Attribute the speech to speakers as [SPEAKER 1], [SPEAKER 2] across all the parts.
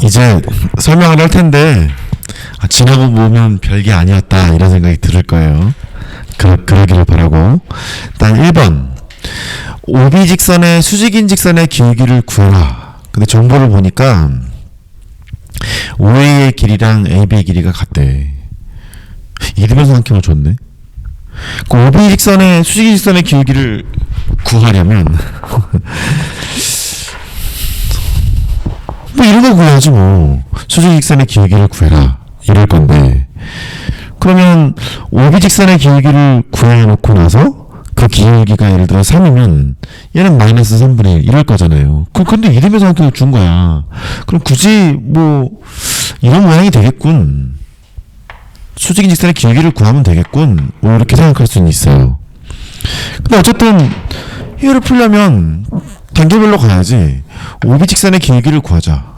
[SPEAKER 1] 이제 설명을 할 텐데 지나고 보면 별게 아니었다 이런 생각이 들을 거예요. 그러기를 바라고. 일단 1번 오비 직선의 수직인 직선의 기울기를 구해라. 근데 정보를 보니까 OA의 길이랑 AB의 길이가 같대. 이름에서 한 켜면 좋네. 그 오비 직선의 수직인 직선의 기울기를 구하려면 뭐 이런 거 구해야지 뭐. 수직인 직선의 기울기를 구해라 이럴 건데, 그러면 오비 직선의 기울기를 구해놓고 나서 그 기울기가 예를 들어 3이면 얘는 마이너스 3분의 1 이럴 거잖아요. 근데 이름에서 한 켜면 준 거야. 그럼 굳이 뭐 이런 모양이 되겠군, 수직인 직선의 기울기를 구하면 되겠군, 뭐 이렇게 생각할 수는 있어요. 근데 어쨌든 이거를 풀려면 단계별로 가야지. 오비 직선의 기울기를 구하자.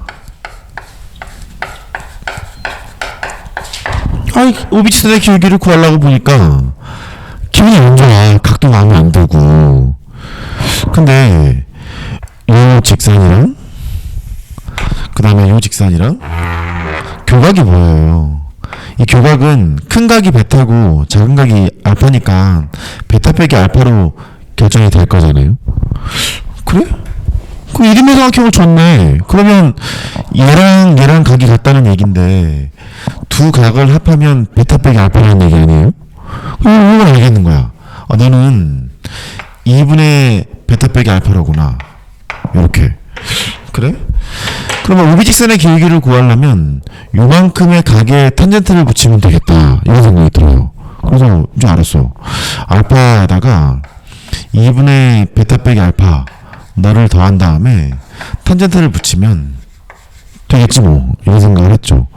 [SPEAKER 1] 오비 직선의 기울기를 구하려고 보니까 기분이 안 좋아. 각도 마음에 안 들고. 근데 요 직선이랑 그 다음에 요 직선이랑 교각이 보여요. 이 교각은 큰 각이 베타고 작은 각이 알파니까 베타 빼기 알파로 결정이 될 거잖아요. 그래? 그 이름에서 생각해보면 좋네. 그러면 얘랑 각이 같다는 얘긴데 두 각을 합하면 베타 빼기 알파라는 얘기 아니에요? 그럼 이걸 알겠는 거야. 너는 2분의 베타 빼기 알파로구나. 이렇게. 그래? 그러면 오비직선의 기울기를 구하려면 요만큼의 각에 탄젠트를 붙이면 되겠다 이런 생각이 들어요. 그래서 좀 알았어. 알파에다가 2분의 베타 빼기 알파 나를 더한 다음에 탄젠트를 붙이면 되겠지 뭐 이런 생각을 했죠.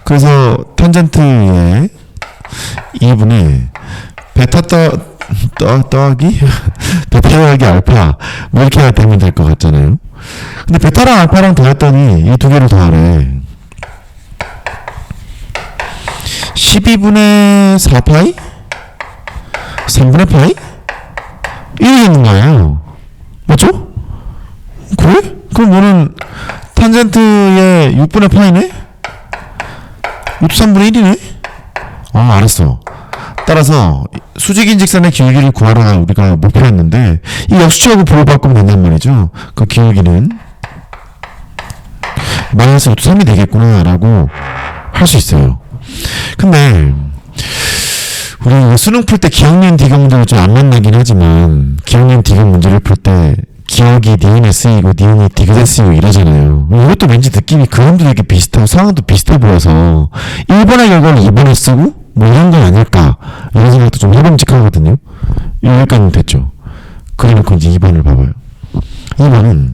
[SPEAKER 1] 그래서 탄젠트에 2분의 베타 더하기 베타 더하기 알파 뭐 이렇게 되면 될 것 같잖아요. 근데 베타랑 알파랑 더했더니 이 두 개를 더하래. 12분의 4파이? 3분의 파이? 이렇게 되는 거예요. 맞죠? 그래? 그럼 뭐는 탄젠트의 6분의 파이네? 이것도 3분의 1이네? 알았어. 따라서 수직인 직선의 기울기를 구하라 우리가 목표했는데 이 역수축하고 부호 바꾸면 된단 말이죠. 그 기울기는 마이너스 루트 3이 되겠구나 라고 할 수 있어요. 근데 우리 수능 풀 때 기억니은 디귿들 좀 안 만나긴 하지만 기억니은 디귿 문제를 풀 때 기억이 니은에 쓰이고 니은이 디귿에 쓰이고 이러잖아요. 이것도 왠지 느낌이 그림도 되게 비슷하고 상황도 비슷해 보여서 1번의 결과는 2번에 쓰고 뭐 이런 건 아닐까 이런 생각도 좀 해봄직하거든요. 여기까지는 됐죠. 그러니까 이제 2번을 봐봐요. 2번은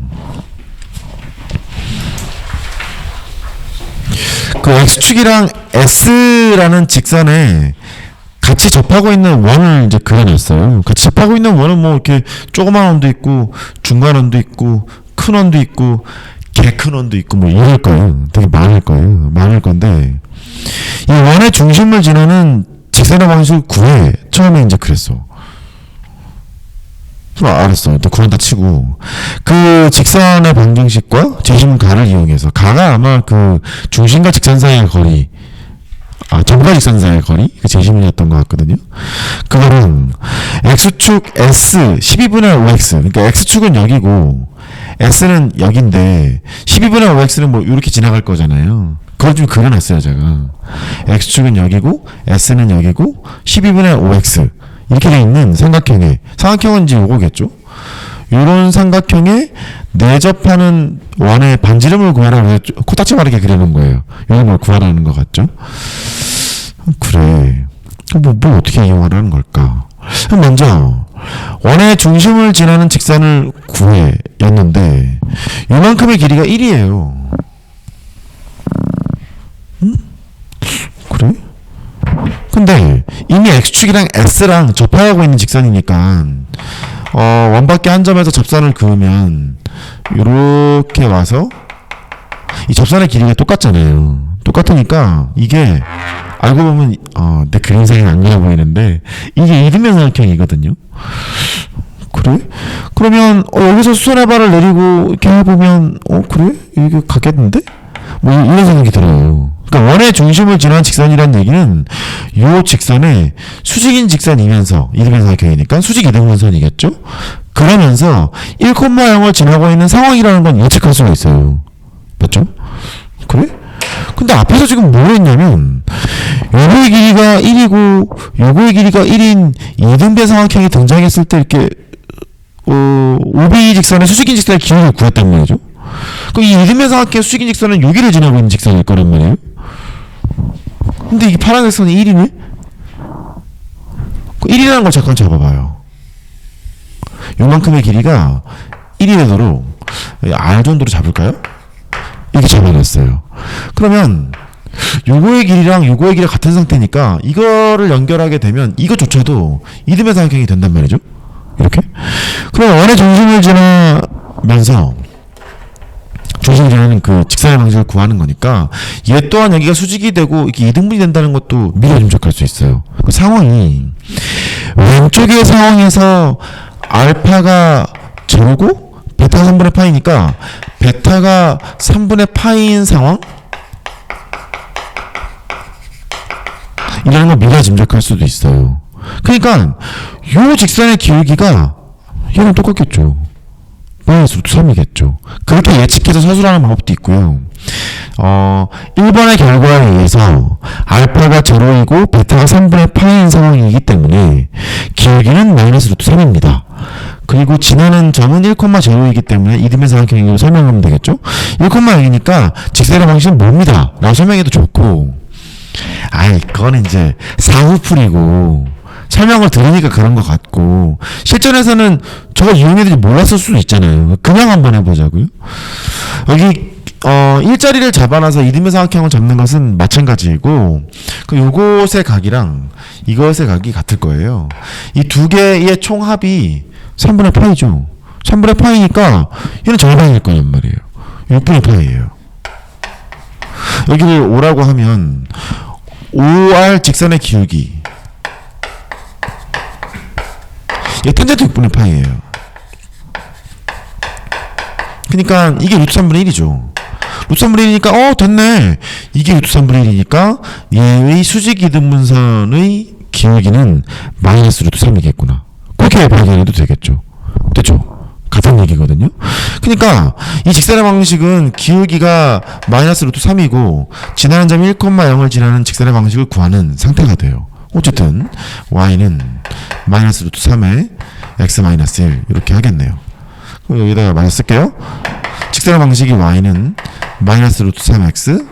[SPEAKER 1] 그 X축이랑 S라는 직선에 같이 접하고 있는 원을 이제 그려놨어요. 같이 접하고 있는 원은 뭐 이렇게 조그만 원도 있고 중간 원도 있고 큰 원도 있고 개 큰 원도 있고 뭐 이럴 거예요. 되게 많을 거예요. 많을 건데 이 원의 중심을 지나는 직선의 방식을 구해. 처음에 이제 그랬어. 알았어. 일단 구한다 치고 그 직선의 방정식과 제시문 가를 이용해서 가가 아마 그 중심과 직선 사이의 거리, 점과 직선 사이의 거리 그 제시문이었던 것 같거든요. 그거는 x축 s 12분의 5x 그러니까 x축은 여기고 s는 여긴데 12분의 5x는 뭐 이렇게 지나갈 거잖아요. 그걸 좀 그려놨어요 제가. x축은 여기고 s는 여기고 12분의 5x 이렇게 돼 있는 삼각형에, 삼각형은 이제 요거겠죠. 요런 삼각형에 내접하는 원의 반지름을 구하라고 코딱지 바르게 그려놓은 거예요. 요런 걸 구하라는 것 같죠. 그래. 뭐 어떻게 이용하라는 걸까? 먼저 원의 중심을 지나는 직선을 구해 였는데 요만큼의 길이가 1이에요. 그래? 근데 이미 X축이랑 S랑 접하고 있는 직선이니까 원밖에 한 점에서 접선을 그으면 요렇게 와서 이 접선의 길이가 똑같잖아요. 똑같으니까 이게 알고 보면 내 그림상이 안 그려 보이는데 이게 이등변 삼각형이거든요. 그래? 그러면 여기서 수선의 발을 내리고 이렇게 해보면 그래? 이게 가겠는데? 뭐 이런 생각이 들어요. 그러니까 원의 중심을 지나는 직선이라는 얘기는 요 직선에 수직인 직선이면서 이등변삼각형이니까 수직 이등분선이겠죠. 그러면서 1,0을 지나고 있는 상황이라는 건 예측할 수가 있어요. 맞죠? 그래? 근데 앞에서 지금 뭐 했냐면 요거의 길이가 1이고 요거의 길이가 1인 이등변삼각형이 등장했을 때 이렇게 OB 직선의 수직인 직선의 기울기를 구했단 말이죠. 그럼 이 이등변삼각형의 수직인 직선은 여기를 지나고 있는 직선일 거란 말이에요. 근데 이게 파란색 선이 1이네? 1이라는 걸 잠깐 잡아봐요. 요만큼의 길이가 1이 되도록 R 정도로 잡을까요? 이렇게 잡아놨어요. 그러면 요거의 길이랑 요거의 길이가 같은 상태니까 이거를 연결하게 되면 이것조차도 이등변삼각형이 된단 말이죠. 이렇게. 그럼 원의 중심을 지나면서 중심을 지나는 그 직선의 방식을 구하는 거니까 얘 또한 여기가 수직이 되고 이렇게 이등분이 된다는 것도 미리 짐작할 수 있어요. 그 상황이 왼쪽의 상황에서 알파가 제로고 베타가 3분의 파이니까 베타가 3분의 파이인 상황? 이라는 걸 미리 짐작할 수도 있어요. 그러니까 요 직선의 기울기가 얘랑 똑같겠죠. 마이너스 루트 3이겠죠. 그렇게 예측해서 서술하는 방법도 있고요. 1번의 결과에 의해서 알파가 제로이고 베타가 3분의 파이인 상황이기 때문에 기울기는 마이너스 루트 3입니다. 그리고 지나는 점은 1,0이기 때문에 이등변삼각형으로 설명하면 되겠죠. 1,0이니까 직선의 방식은 뭡니다 라고 설명해도 좋고, 그거는 이제 사후풀이고 설명을 들으니까 그런 것 같고 실전에서는 저걸 이용해도 몰랐을 수도 있잖아요. 그냥 한번 해보자고요. 여기 일자리를 잡아놔서 이등변삼각형을 잡는 것은 마찬가지이고 그 요것의 각이랑 이것의 각이 같을 거예요. 이 두 개의 총합이 3분의 파이죠. 3분의 파이니까 얘는 절반일 거란 말이에요. 6분의 파이예요. 여기를 5라고 하면 5R 직선의 기울기, 이게 탄젠트 6분의 파이예요. 그러니까 이게 루트 3분의 1이죠. 루트 3분의 1이니까 됐네. 이게 루트 3분의 1이니까 얘의 수직 이등분선의 기울기는 마이너스 루트 3이겠구나. 그렇게 발견해도 되겠죠. 됐죠? 같은 얘기거든요. 그러니까 이 직선의 방식은 기울기가 마이너스 루트 3이고 지나는 점 1,0을 지나는 직선의 방식을 구하는 상태가 돼요. 어쨌든 y는 마이너스 루트 3에 x 마이너스 1 이렇게 하겠네요. 그럼 여기다가 마이너스 쓸게요. 직선의 방식이 y는 마이너스 루트 3x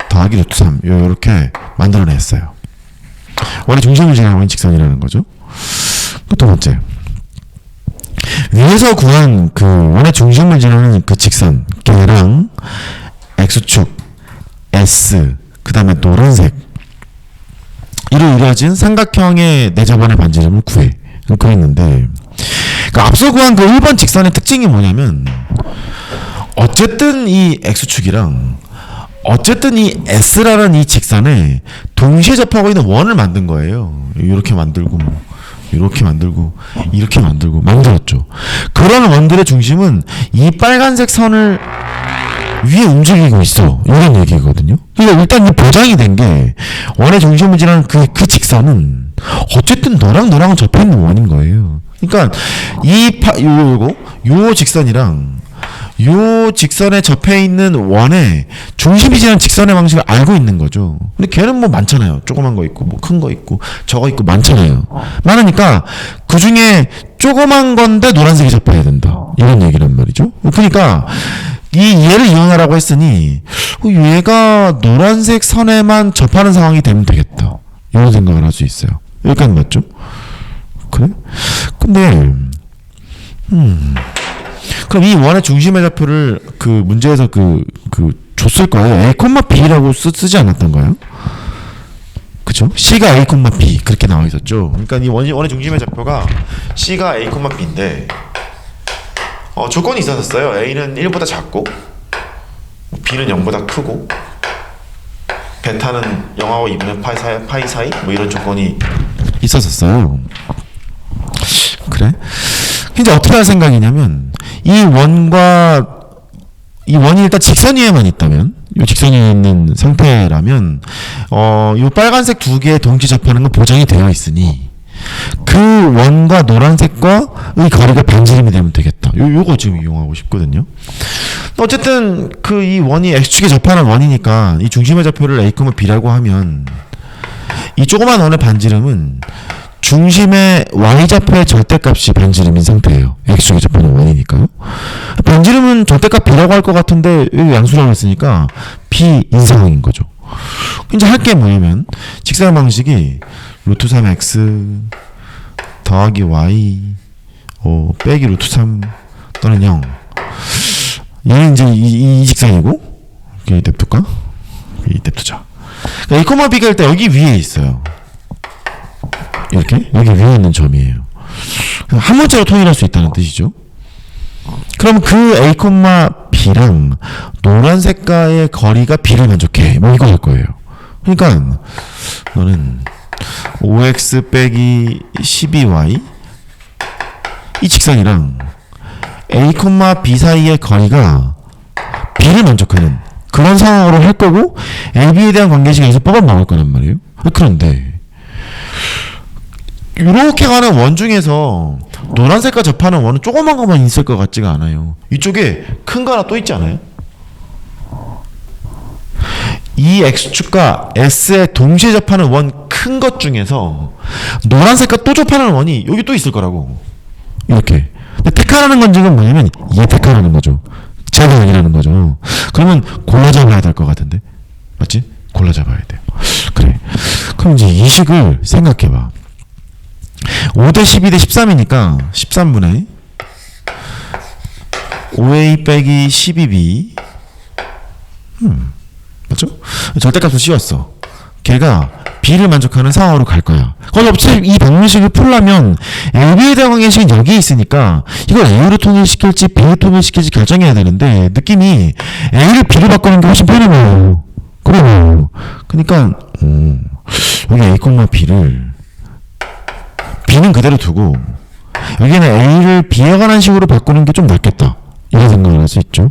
[SPEAKER 1] 더하기 루트 3 이렇게 만들어냈어요. 원의 중심을 지나는 직선이라는 거죠. 두 번째, 위에서 구한 그 원의 중심을 지나는 그 직선 걔랑 x축 s 그 다음에 노란색 이로 이루어진 삼각형의 내접원의 반지름을 구해. 그랬는데 그러니까 앞서 구한 그 1번 직선의 특징이 뭐냐면 어쨌든 이 x축이랑 어쨌든 이 s라는 이 직선에 동시에 접하고 있는 원을 만든 거예요. 이렇게 만들고 이렇게 만들고 이렇게 만들고 만들었죠. 그런 원들의 중심은 이 빨간색 선을 위에 움직이고 있어. 이런 얘기거든요. 그러니까 일단 이 보장이 된 게 원의 중심을 지나는 그 직선은 어쨌든 너랑 접해있는 원인 거예요. 그러니까 요 직선이랑 요 직선에 접해있는 원의 중심이 지나는 직선의 방식을 알고 있는 거죠. 근데 걔는 뭐 많잖아요. 조그만 거 있고 뭐 큰 거 있고 저거 있고 많잖아요. 많으니까 그 중에 조그만 건데 노란색이 접해야 된다. 이런 얘기란 말이죠. 그러니까 이 얘를 이용하라고 했으니 얘가 노란색 선에만 접하는 상황이 되면 되겠다. 이런 생각을 할 수 있어요. 여기까지 맞죠? 그래? 근데 그럼 이 원의 중심의 좌표를 그 문제에서 줬을 거예요. A, B라고 쓰지 않았던가요? 그쵸? C가 A, B 그렇게 나와 있었죠. 그러니까 이 원의 중심의 좌표가 C가 A, B인데 조건이 있었어요. A는 1보다 작고 B는 0보다 크고 베타는 0하고 2분의 파이 사이 뭐 이런 조건이 있었어요. 그래? 이제 어떻게 할 생각이냐면 이 원이 일단 직선 위에만 있다면 요 직선이 있는 상태라면 요 빨간색 두 개 동시 접하는 건 보장이 되어 있으니 그 원과 노란색과의 거리가 반지름이 되면 되겠다. 요거 지금 이용하고 싶거든요. 어쨌든 그 이 원이 x축에 접하는 원이니까 이 중심의 좌표를 a, b라고 하면 이 조그만 원의 반지름은 중심의 y좌표의 절대값이 반지름인 상태예요. x축에 접하는 원이니까요. 반지름은 절대값 b라고 할 것 같은데 여기 양수라고 했으니까 b인 상황인 거죠. 이제 할 게 뭐냐면 직사의 방식이 루트 3x 더하기 y 빼기 루트 3 또는 0. 얘는 이제 이 직선이고 이 냅둘까? 이 냅두자. 그러니까 a, b가 일단 여기 위에 있어요. 이렇게 여기 위에 있는 점이에요. 한 문자로 통일할 수 있다는 뜻이죠. 그럼 그 a, b랑 노란 색깔의 거리가 b를 만족해. 뭐 이거 할 거예요. 그러니까 너는 5x 빼기 12y 이 직선이랑 a, b 사이의 거리가 b를 만족하는 그런 상황으로 할 거고 ab에 대한 관계식을 여기서 뽑아 나올 거란 말이에요. 그런데 이렇게 가는 원 중에서 노란색과 접하는 원은 조그만 것만 있을 것 같지가 않아요. 이쪽에 큰 거 하나 또 있지 않아요? 이 x축과 s에 동시에 접하는 원 큰 것 중에서 노란색과 또 접하는 원이 여기 또 있을 거라고. 이렇게. 근데 택하라는 건 지금 뭐냐면 얘 택하라는 거죠. 제가 아니라는 거죠. 그러면 골라 잡아야 될 것 같은데. 맞지? 골라 잡아야 돼요. 그래. 그럼 이제 이 식을 생각해봐. 5대 12 대 13이니까 13분의 5a 빼기 12b 맞죠? 절대값을 씌웠어. 걔가 b를 만족하는 상황으로 갈 거야. 거기 어차피 이 방정식을 풀려면 ab에 대한 관계식은 여기에 있으니까 이걸 a로 통일시킬지 b로 통일시킬지 결정해야 되는데 느낌이 a를 b로 바꾸는 게 훨씬 편해 보여요. 그래요. 그러니까 여기 a, b를 b는 그대로 두고 여기는 a를 b에 관한 식으로 바꾸는 게 좀 낫겠다. 이런 생각을 할 수 있죠.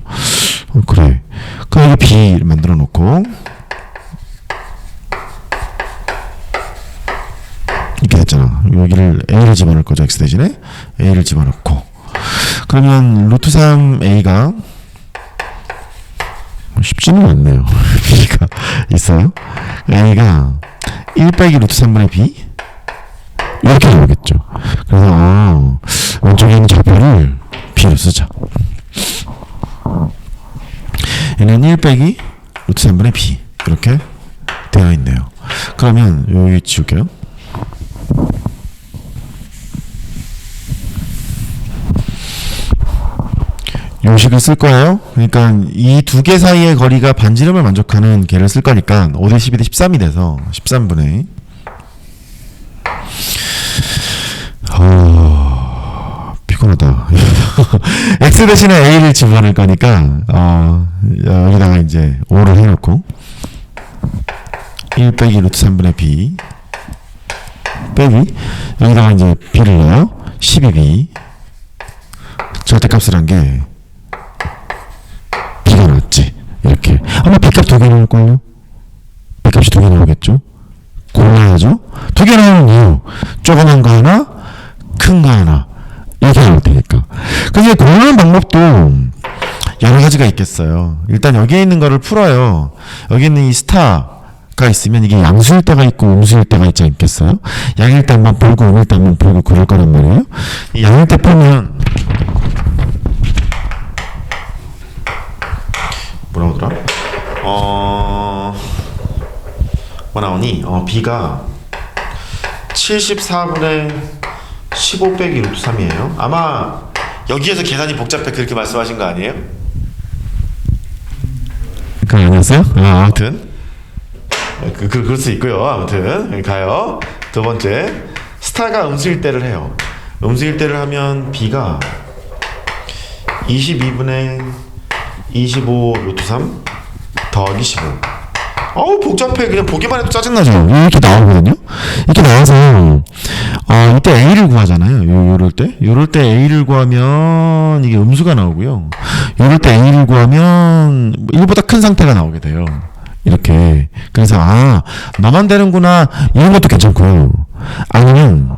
[SPEAKER 1] 그래. 그럼 여기 b를 만들어 놓고 이렇게 됐잖아. 여기를 a를 집어넣을 거죠. x 대신에 a를 집어넣고 그러면 루트 3a가 쉽지는 않네요. b가 있어요. a가 1 빼기 루트 3분의 b 이렇게 나오겠죠. 그래서 왼쪽에 있는 좌표를 b로 쓰자. 얘는 1 빼기 루트 3분의 b 이렇게 되어 있네요. 그러면 여기 지울게요. 요식을 쓸 거예요. 그러니까 이 두 개 사이의 거리가 반지름을 만족하는 개를 쓸 거니까 5대 12 대 13이 돼서 13분의 피곤하다. x 대신에 a를 집어넣을 거니까 여기다가 이제 5를 해놓고 1 빼기 루트 3분의 b 빼기 여기다가 이제 b를 넣어요. 12b 절대값을 한 게 b가 나왔지. 이렇게 아마 b값 2개 나올걸요? b값이 2개 나오겠죠? 골라야죠. 2개 나오는 이유 조그만 거 하나 큰 거 하나 이렇게 나올 테니까. 그래서 고르는 방법도 여러 가지가 있겠어요. 일단 여기에 있는 거를 풀어요. 여기 있는 이 스타가 있으면 이게 양수일 때가 있고 음수일 때가 있지 않겠어요? 양일 때만 보고 음일 때만 보고 그럴 거란 말이에요. 이 양일 때 보면 뭐라 하더라? 뭐 나오니? b가 74분의 15 빼기 루트 3이에요. 아마 여기에서 계산이 복잡해 그렇게 말씀하신 거 아니에요? 그거 아니었어요? 아무튼 그럴 수 있고요. 아무튼 가요. 두 번째 스타가 음수일 때를 해요. 음수일 때를 하면 b가 22분의 25 루트 3 더하기 15. 어우 복잡해. 그냥 보기만 해도 짜증나죠. 이렇게 나오거든요. 이렇게 나와서 이때 a를 구하잖아요. 요럴 때 A를 구하면 이게 음수가 나오고요. 이럴 때 A를 구하면 1보다 큰 상태가 나오게 돼요. 이렇게. 그래서 나만 되는구나 이런 것도 괜찮고요. 아니면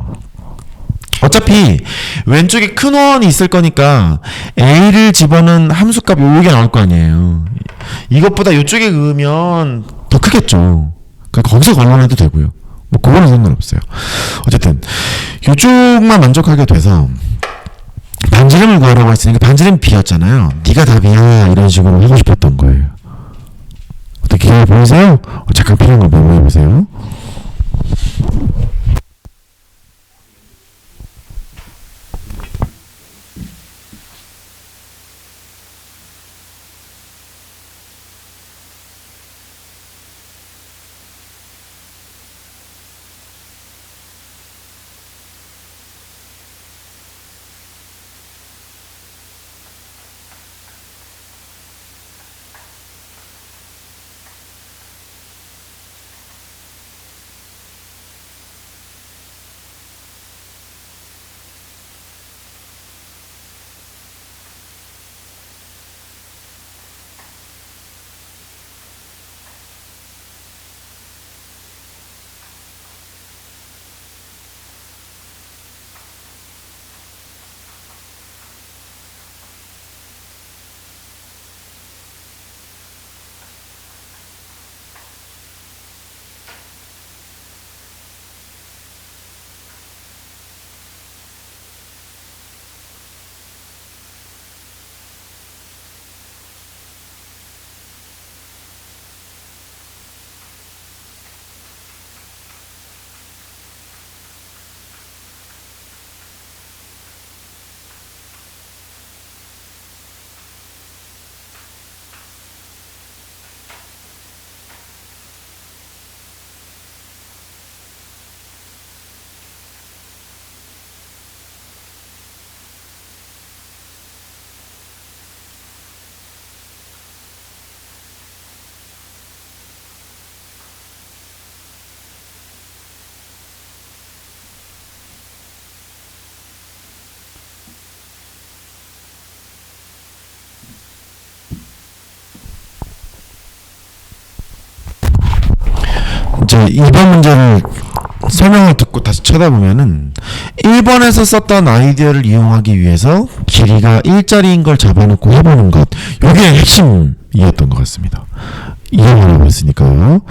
[SPEAKER 1] 어차피 왼쪽에 큰 원이 있을 거니까 A를 집어넣은 함수값 요게 나올 거 아니에요. 이것보다 이쪽에 그으면 더 크겠죠. 그러니까 거기서 관련해도 되고요. 뭐 그거는 상관없어요. 어쨌든 이쪽만 만족하게 돼서 반지름을 구하라고 했으니까 반지름 B였잖아요. 네가 답이야 이런 식으로 하고 싶었던 거예요. 어떻게 보이세요? 잠깐 필요한 거 메모해보세요. 이제 2번 문제를 설명을 듣고 다시 쳐다보면은 1번에서 썼던 아이디어를 이용하기 위해서 길이가 1짜리인 걸 잡아놓고 해보는 것, 요게 핵심이었던 것 같습니다. 이용하라고 했으니까요.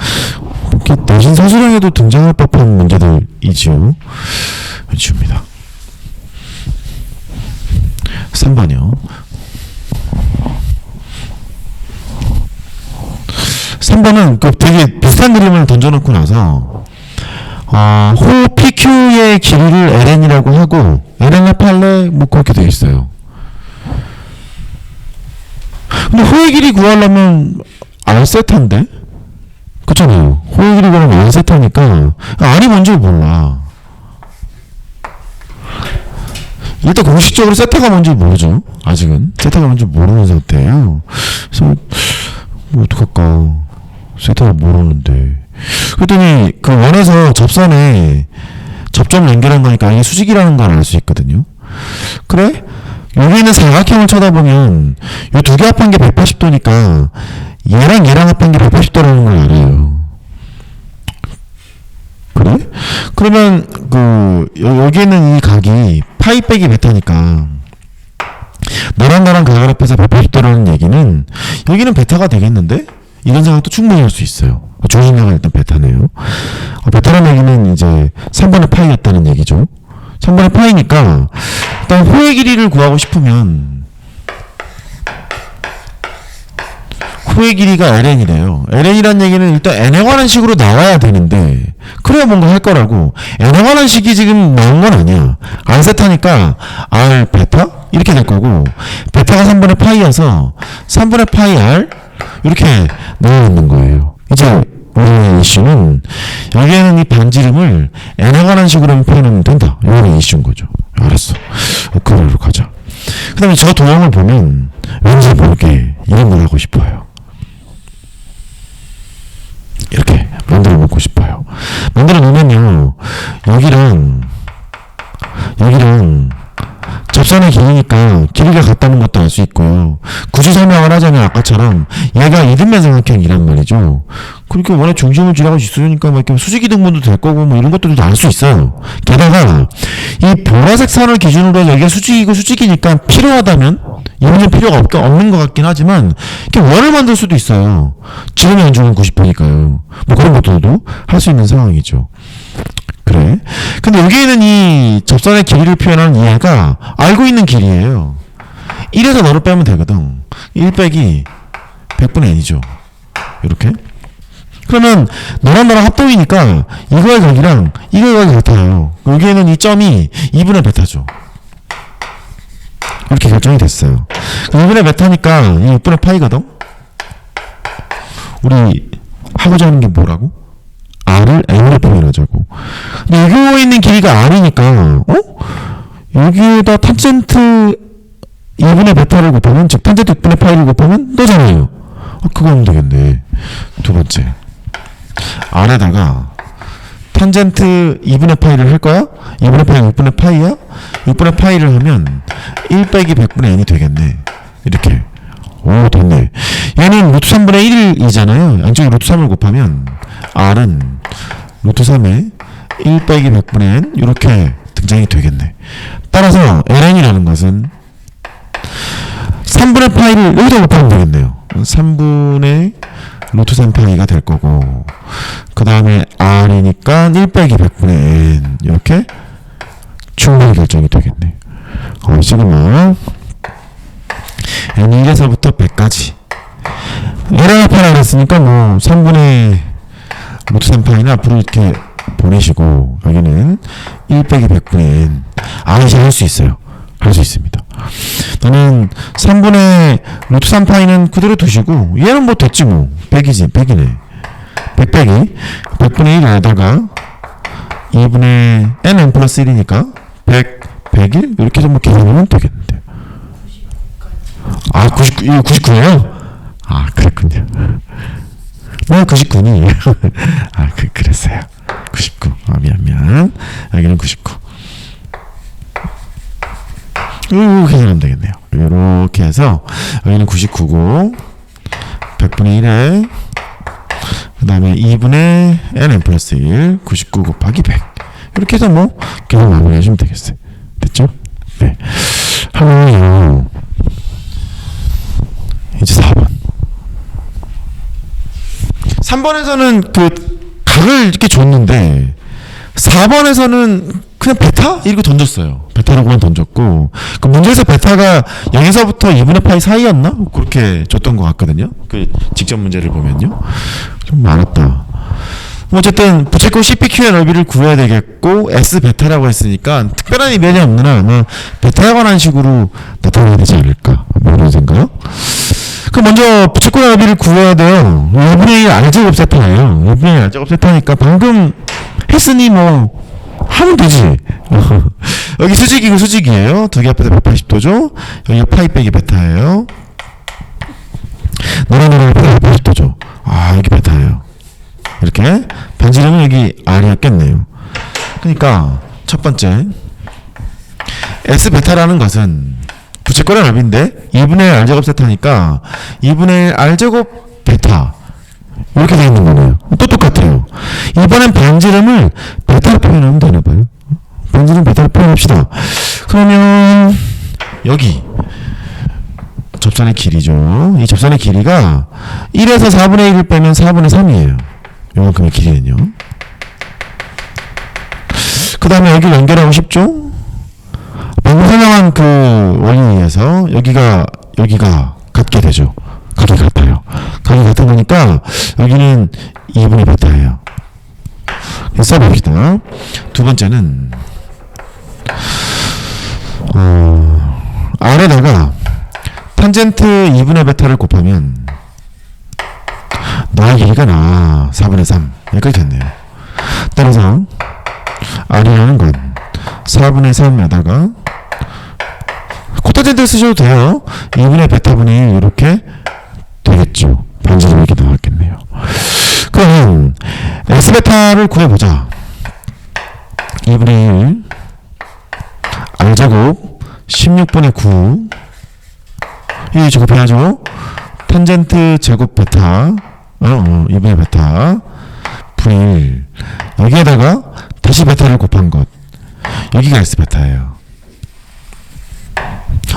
[SPEAKER 1] 이렇게 내신 서술형에도 등장할 법한 문제들이지요. 지웁니다. 3번이요. 3번은 그 되게 비슷한 그림을 던져놓고 나서 호 PQ의 길이를 LN이라고 하고 LN 합할래? 뭐 그렇게 되어 있어요. 근데 호의 길이 구하려면 R세타인데? 그렇잖아요. 호의 길이 구하려면 R세타니까 R이 뭔지 몰라. 일단 공식적으로 세타가 뭔지 모르죠. 아직은 세타가 뭔지 모르는 상태예요. 그래서 뭐 어떡할까. 세타를 모르는데. 그랬더니 그 원에서 접선에 접점을 연결한 거니까 이게 수직이라는 걸 알 수 있거든요. 그래? 여기 있는 사각형을 쳐다보면 이 두 개 합한 게 180도니까 얘랑 얘랑 합한 게 180도라는 걸 알아요. 그래? 그러면 그 여기 있는 이 각이 파이 빼기 베타니까 너랑 나랑 각을 합해서 180도라는 얘기는 여기는 베타가 되겠는데? 이런 생각도 충분히 할 수 있어요. 중심각은 일단 베타네요. 베타라는 얘기는 이제 3번의 파이였다는 얘기죠. 3번의 파이니까 일단 호의 길이를 구하고 싶으면 호의 길이가 ln이래요. ln이란 얘기는 일단 n에 관한 식으로 나와야 되는데 그래야 뭔가 할 거라고. n에 관한 식이 지금 나온 건 아니야. r세타니까 r 베타 이렇게 될 거고 베타가 3번의 파이여서 3번의 파이 r 이렇게 나와 있는 거예요. 이제 우리의 이슈는 여기에는 이 반지름을 n에 관한 식으로 표현하면 된다. 이게 이슈인 거죠. 알았어. 그걸로 가자. 그 다음에 저 도형을 보면 왠지 모르게 이런 걸 하고 싶어요. 이렇게 만들어 놓고 싶어요. 만들어 놓으면요 여기랑 접선 접선의 길이니까 길이가 같다는 것도 알 수 있고요. 굳이 설명을 하자면 아까처럼 얘가 이등변 삼각형이란 말이죠. 그렇게 원래 중심을 지나고 있으니까 막 이렇게 수직이 등분도 될 거고 뭐 이런 것들도 알 수 있어요. 게다가 이 보라색 선을 기준으로 해서 여기가 수직이고 수직이니까 필요하다면 이문은 필요가 없는 것 같긴 하지만 이렇게 원을 만들 수도 있어요. 지름의 안중은 90도니까요. 뭐 그런 것들도 할 수 있는 상황이죠. 그래. 근데 여기에는 이 접선의 길이를 표현하는 얘가 알고 있는 길이에요. 1에서 너를 빼면 되거든. 1 빼기 100분의 n이죠. 이렇게. 그러면 너랑 나랑 합동이니까 이거의 각이랑 이거의 각이 같아요. 여기에는 이 점이 2분의 베타죠. 이렇게 결정이 됐어요. 2분의 베타니까 이 6분의 파이거든. 우리 하고자 하는 게 뭐라고? r을 n으로 표현하자고. 근데 여기에 있는 길이가 r이니까 여기에다 탄젠트 2분의 베타를 곱하면, 즉 탄젠트 6분의 파이를 곱하면 너잖아요. 그거 하면 되겠네. 두 번째, r에다가 탄젠트 2분의 파이를 할 거야? 2분의 파이 6분의 파이야? 6분의 파이를 하면 1 빼기 100분의 n이 되겠네. 이렇게. 오, 됐네. 얘는 루트 3분의 1이잖아요. 양쪽에 루트 3을 곱하면 r은 루트 3에 1 빼기 100분의 n 이렇게 등장이 되겠네. 따라서 ln이라는 것은 3분의 파이를 여기다 곱하면 되겠네요. 3분의 루트 3파이가 될 거고, 그 다음에 r이니까 1 빼기 100분의 n 이렇게 충분히 결정이 되겠네. 시그마 n이 1에서부터 100까지 ln을 파라고 했으니까 뭐 3분의 루트 3파이는 앞으로 이렇게 보내시고, 여기는 1 빼기 100분의 n 이제 할 수 있어요. 할 수 있습니다. 저는 3분의 루트 3파이는 그대로 두시고, 얘는 뭐 됐지 뭐 100이지 100이네. 100 빼기 100분의 1에다가 2분의 nn 플러스 1이니까 100, 101 이렇게 좀 계산하면 되겠는데. 99예요? 그랬군요. 99니. 그랬어요. 99. 미안. 여기는 99. 이렇게 하면 되겠네요. 이렇게 해서 여기는 99고 100분의 1에 그 다음에 2분의 nn 플러스 1 99 곱하기 100 이렇게 해서 뭐 계속 마무리 하시면 되겠어요. 됐죠? 네. 하면요 이제 4번 3번에서는 그 각을 이렇게 줬는데 4번에서는 그냥 베타? 이렇게 던졌어요. 베타라고만 던졌고, 그 문제에서 베타가 0에서부터 2분의 파이 사이였나? 그렇게 줬던 것 같거든요. 그 직접 문제를 보면요. 좀 많았다. 어쨌든 부채꼴 CPQ의 넓이를 구해야 되겠고, S 베타라고 했으니까 특별한 의미는 없느나 아마 베타에 관한 식으로 나타나야 되지 않을까, 뭐 이런 생각. 그럼 먼저 부채꼴 넓이를 구해야 돼요. 1분의 1 R제곱 세타예요. 1분의 1 R제곱 세타니까 방금 했으니 뭐 하면 되지. 여기 수직이고 수직이에요. 두 개 앞에서 180도죠. 여기가 파이 빼기 베타예요. 노란 앞에서 180도죠. 여기 베타예요. 이렇게 반지름은 여기 R이었겠네요. 그러니까 첫 번째 S 베타라는 것은 부채꼴의 넓이인데 2분의 1 R제곱 세타니까 2분의 1 R제곱 베타 이렇게 되어 있는 거네요. 또 똑같아요. 이번엔 반지름을 베타로 표현하면 되나봐요. 반지름 베타로 표현합시다. 그러면 여기 접선의 길이죠. 이 접선의 길이가 1에서 4분의 1을 빼면 4분의 3이에요. 요만큼의 길이는요. 그 다음에 여기를 연결하고 싶죠? 방금 설명한 그 원리에 의해서 여기가 같게 되죠. 각이 같아요. 각이 같은 거니까 여기는 2분의 베타예요. 써봅시다. 두 번째는 R에다가 탄젠트 2분의 베타를 곱하면 너의 길이가 4분의 3 여기까지 됐네요. 따라서 R이라는 건 4분의 3에다가 코타젠트 쓰셔도 돼요. 2분의 베타분의 1 이렇게 되겠죠. 반지름 이렇게 나왔겠네요. 그럼 S베타를 구해보자. 2분의 1 R제곱 16분의 9 이 제곱해야죠. 탄젠트 제곱 베타 2분의 베타 분의 1 여기에다가 다시 베타를 곱한 것 여기가 S 베타예요.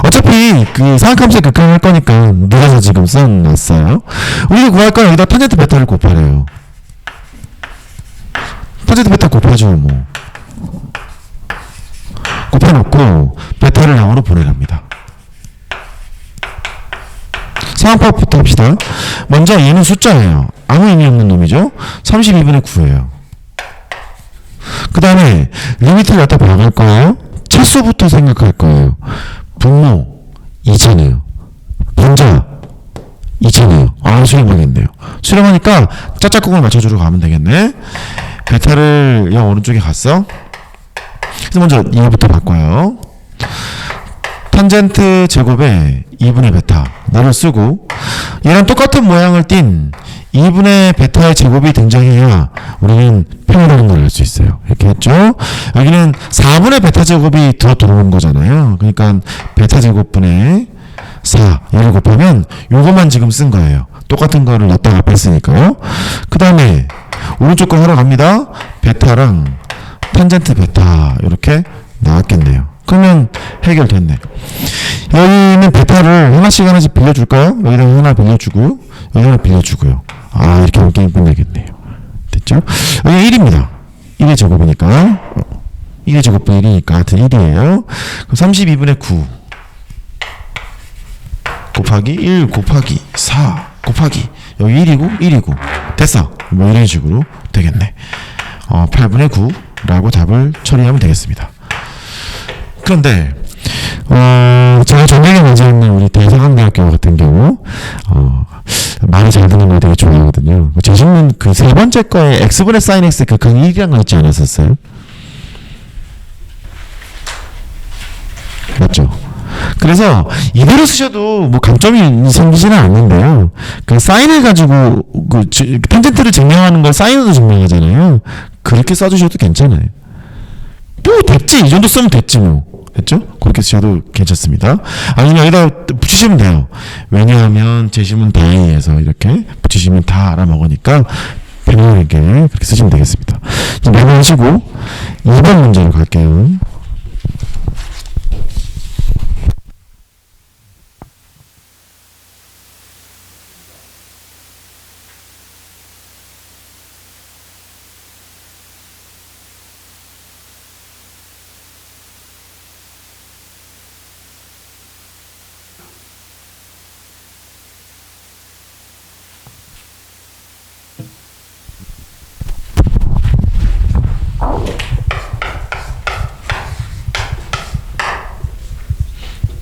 [SPEAKER 1] 어차피 그 상악함수의 극한을 할 거니까 늘어서 지금 써놨어요. 우리가 구할 건 여기다 탄젠트 베타를 곱하래요. 탄젠트 베타 곱하죠 뭐. 곱해놓고 베타를 0으로 보내랍니다. 상황법부터 합시다. 먼저 얘는 숫자예요. 아무 의미 없는 놈이죠. 32분의 9예요. 그 다음에 리미트를 갖다 박을 거예요. 차수부터 생각할 거예요. 분모 2,000이에요. 분자 2,000이에요. 아, 수렴하겠네요. 수렴하니까 짝짝꿍을 맞춰주러 가면 되겠네. 베타를 영 오른쪽에 갔어. 그래서 먼저 이거부터 바꿔요. 탄젠트 제곱에 2분의 베타 나를 쓰고 얘랑 똑같은 모양을 띈 2분의 베타의 제곱이 등장해야 우리는 평이라는 걸 알 수 있어요. 이렇게 했죠. 여기는 4분의 베타 제곱이 들어오는 거잖아요. 그러니까 베타 제곱분의 4 얘를 곱하면 요거만 지금 쓴 거예요. 똑같은 거를 넣었다가 앞에 쓰니까요. 그 다음에 오른쪽 거 하러 갑니다. 베타랑 탄젠트 베타 이렇게 나왔겠네요. 그러면 해결됐네. 여기는 베타를 하나씩 빌려줄까요? 여기다 하나 빌려주고요. 여기 하나 빌려주고요. 아, 이렇게 하면 게임 끝내겠네요. 됐죠? 여기 1입니다. 1의 제곱이니까 1의 제곱분 1이니까 같은 1이에요. 그럼 32분의 9 곱하기 1 곱하기 4 곱하기 여기 1이고 됐어. 뭐 이런 식으로 되겠네. 8분의 9라고 답을 처리하면 되겠습니다. 그런데 제가 전쟁에 맞아 있는 우리 대성한대학교 같은 경우 말이 잘 듣는 걸 되게 좋아하거든요. 제 질문 그 세 번째 거에 x분의 sin x 극한 1이란 거 있지 않았었어요? 맞죠? 그래서 이대로 쓰셔도 뭐 감점이 생기지는 않는데요. 그 사인을 가지고 그 탄젠트를 증명하는 걸 사인으로 증명하잖아요. 그렇게 써주셔도 괜찮아요. 뭐 됐지, 이 정도 쓰면 됐지 뭐. 됐죠? 그렇게 쓰셔도 괜찮습니다. 아니면 여기다 붙이시면 돼요. 왜냐하면 제시문 다에서 이렇게 붙이시면 다 알아먹으니까 편하게 그렇게 쓰시면 되겠습니다. 이제 메모하시고 2번 문제로 갈게요.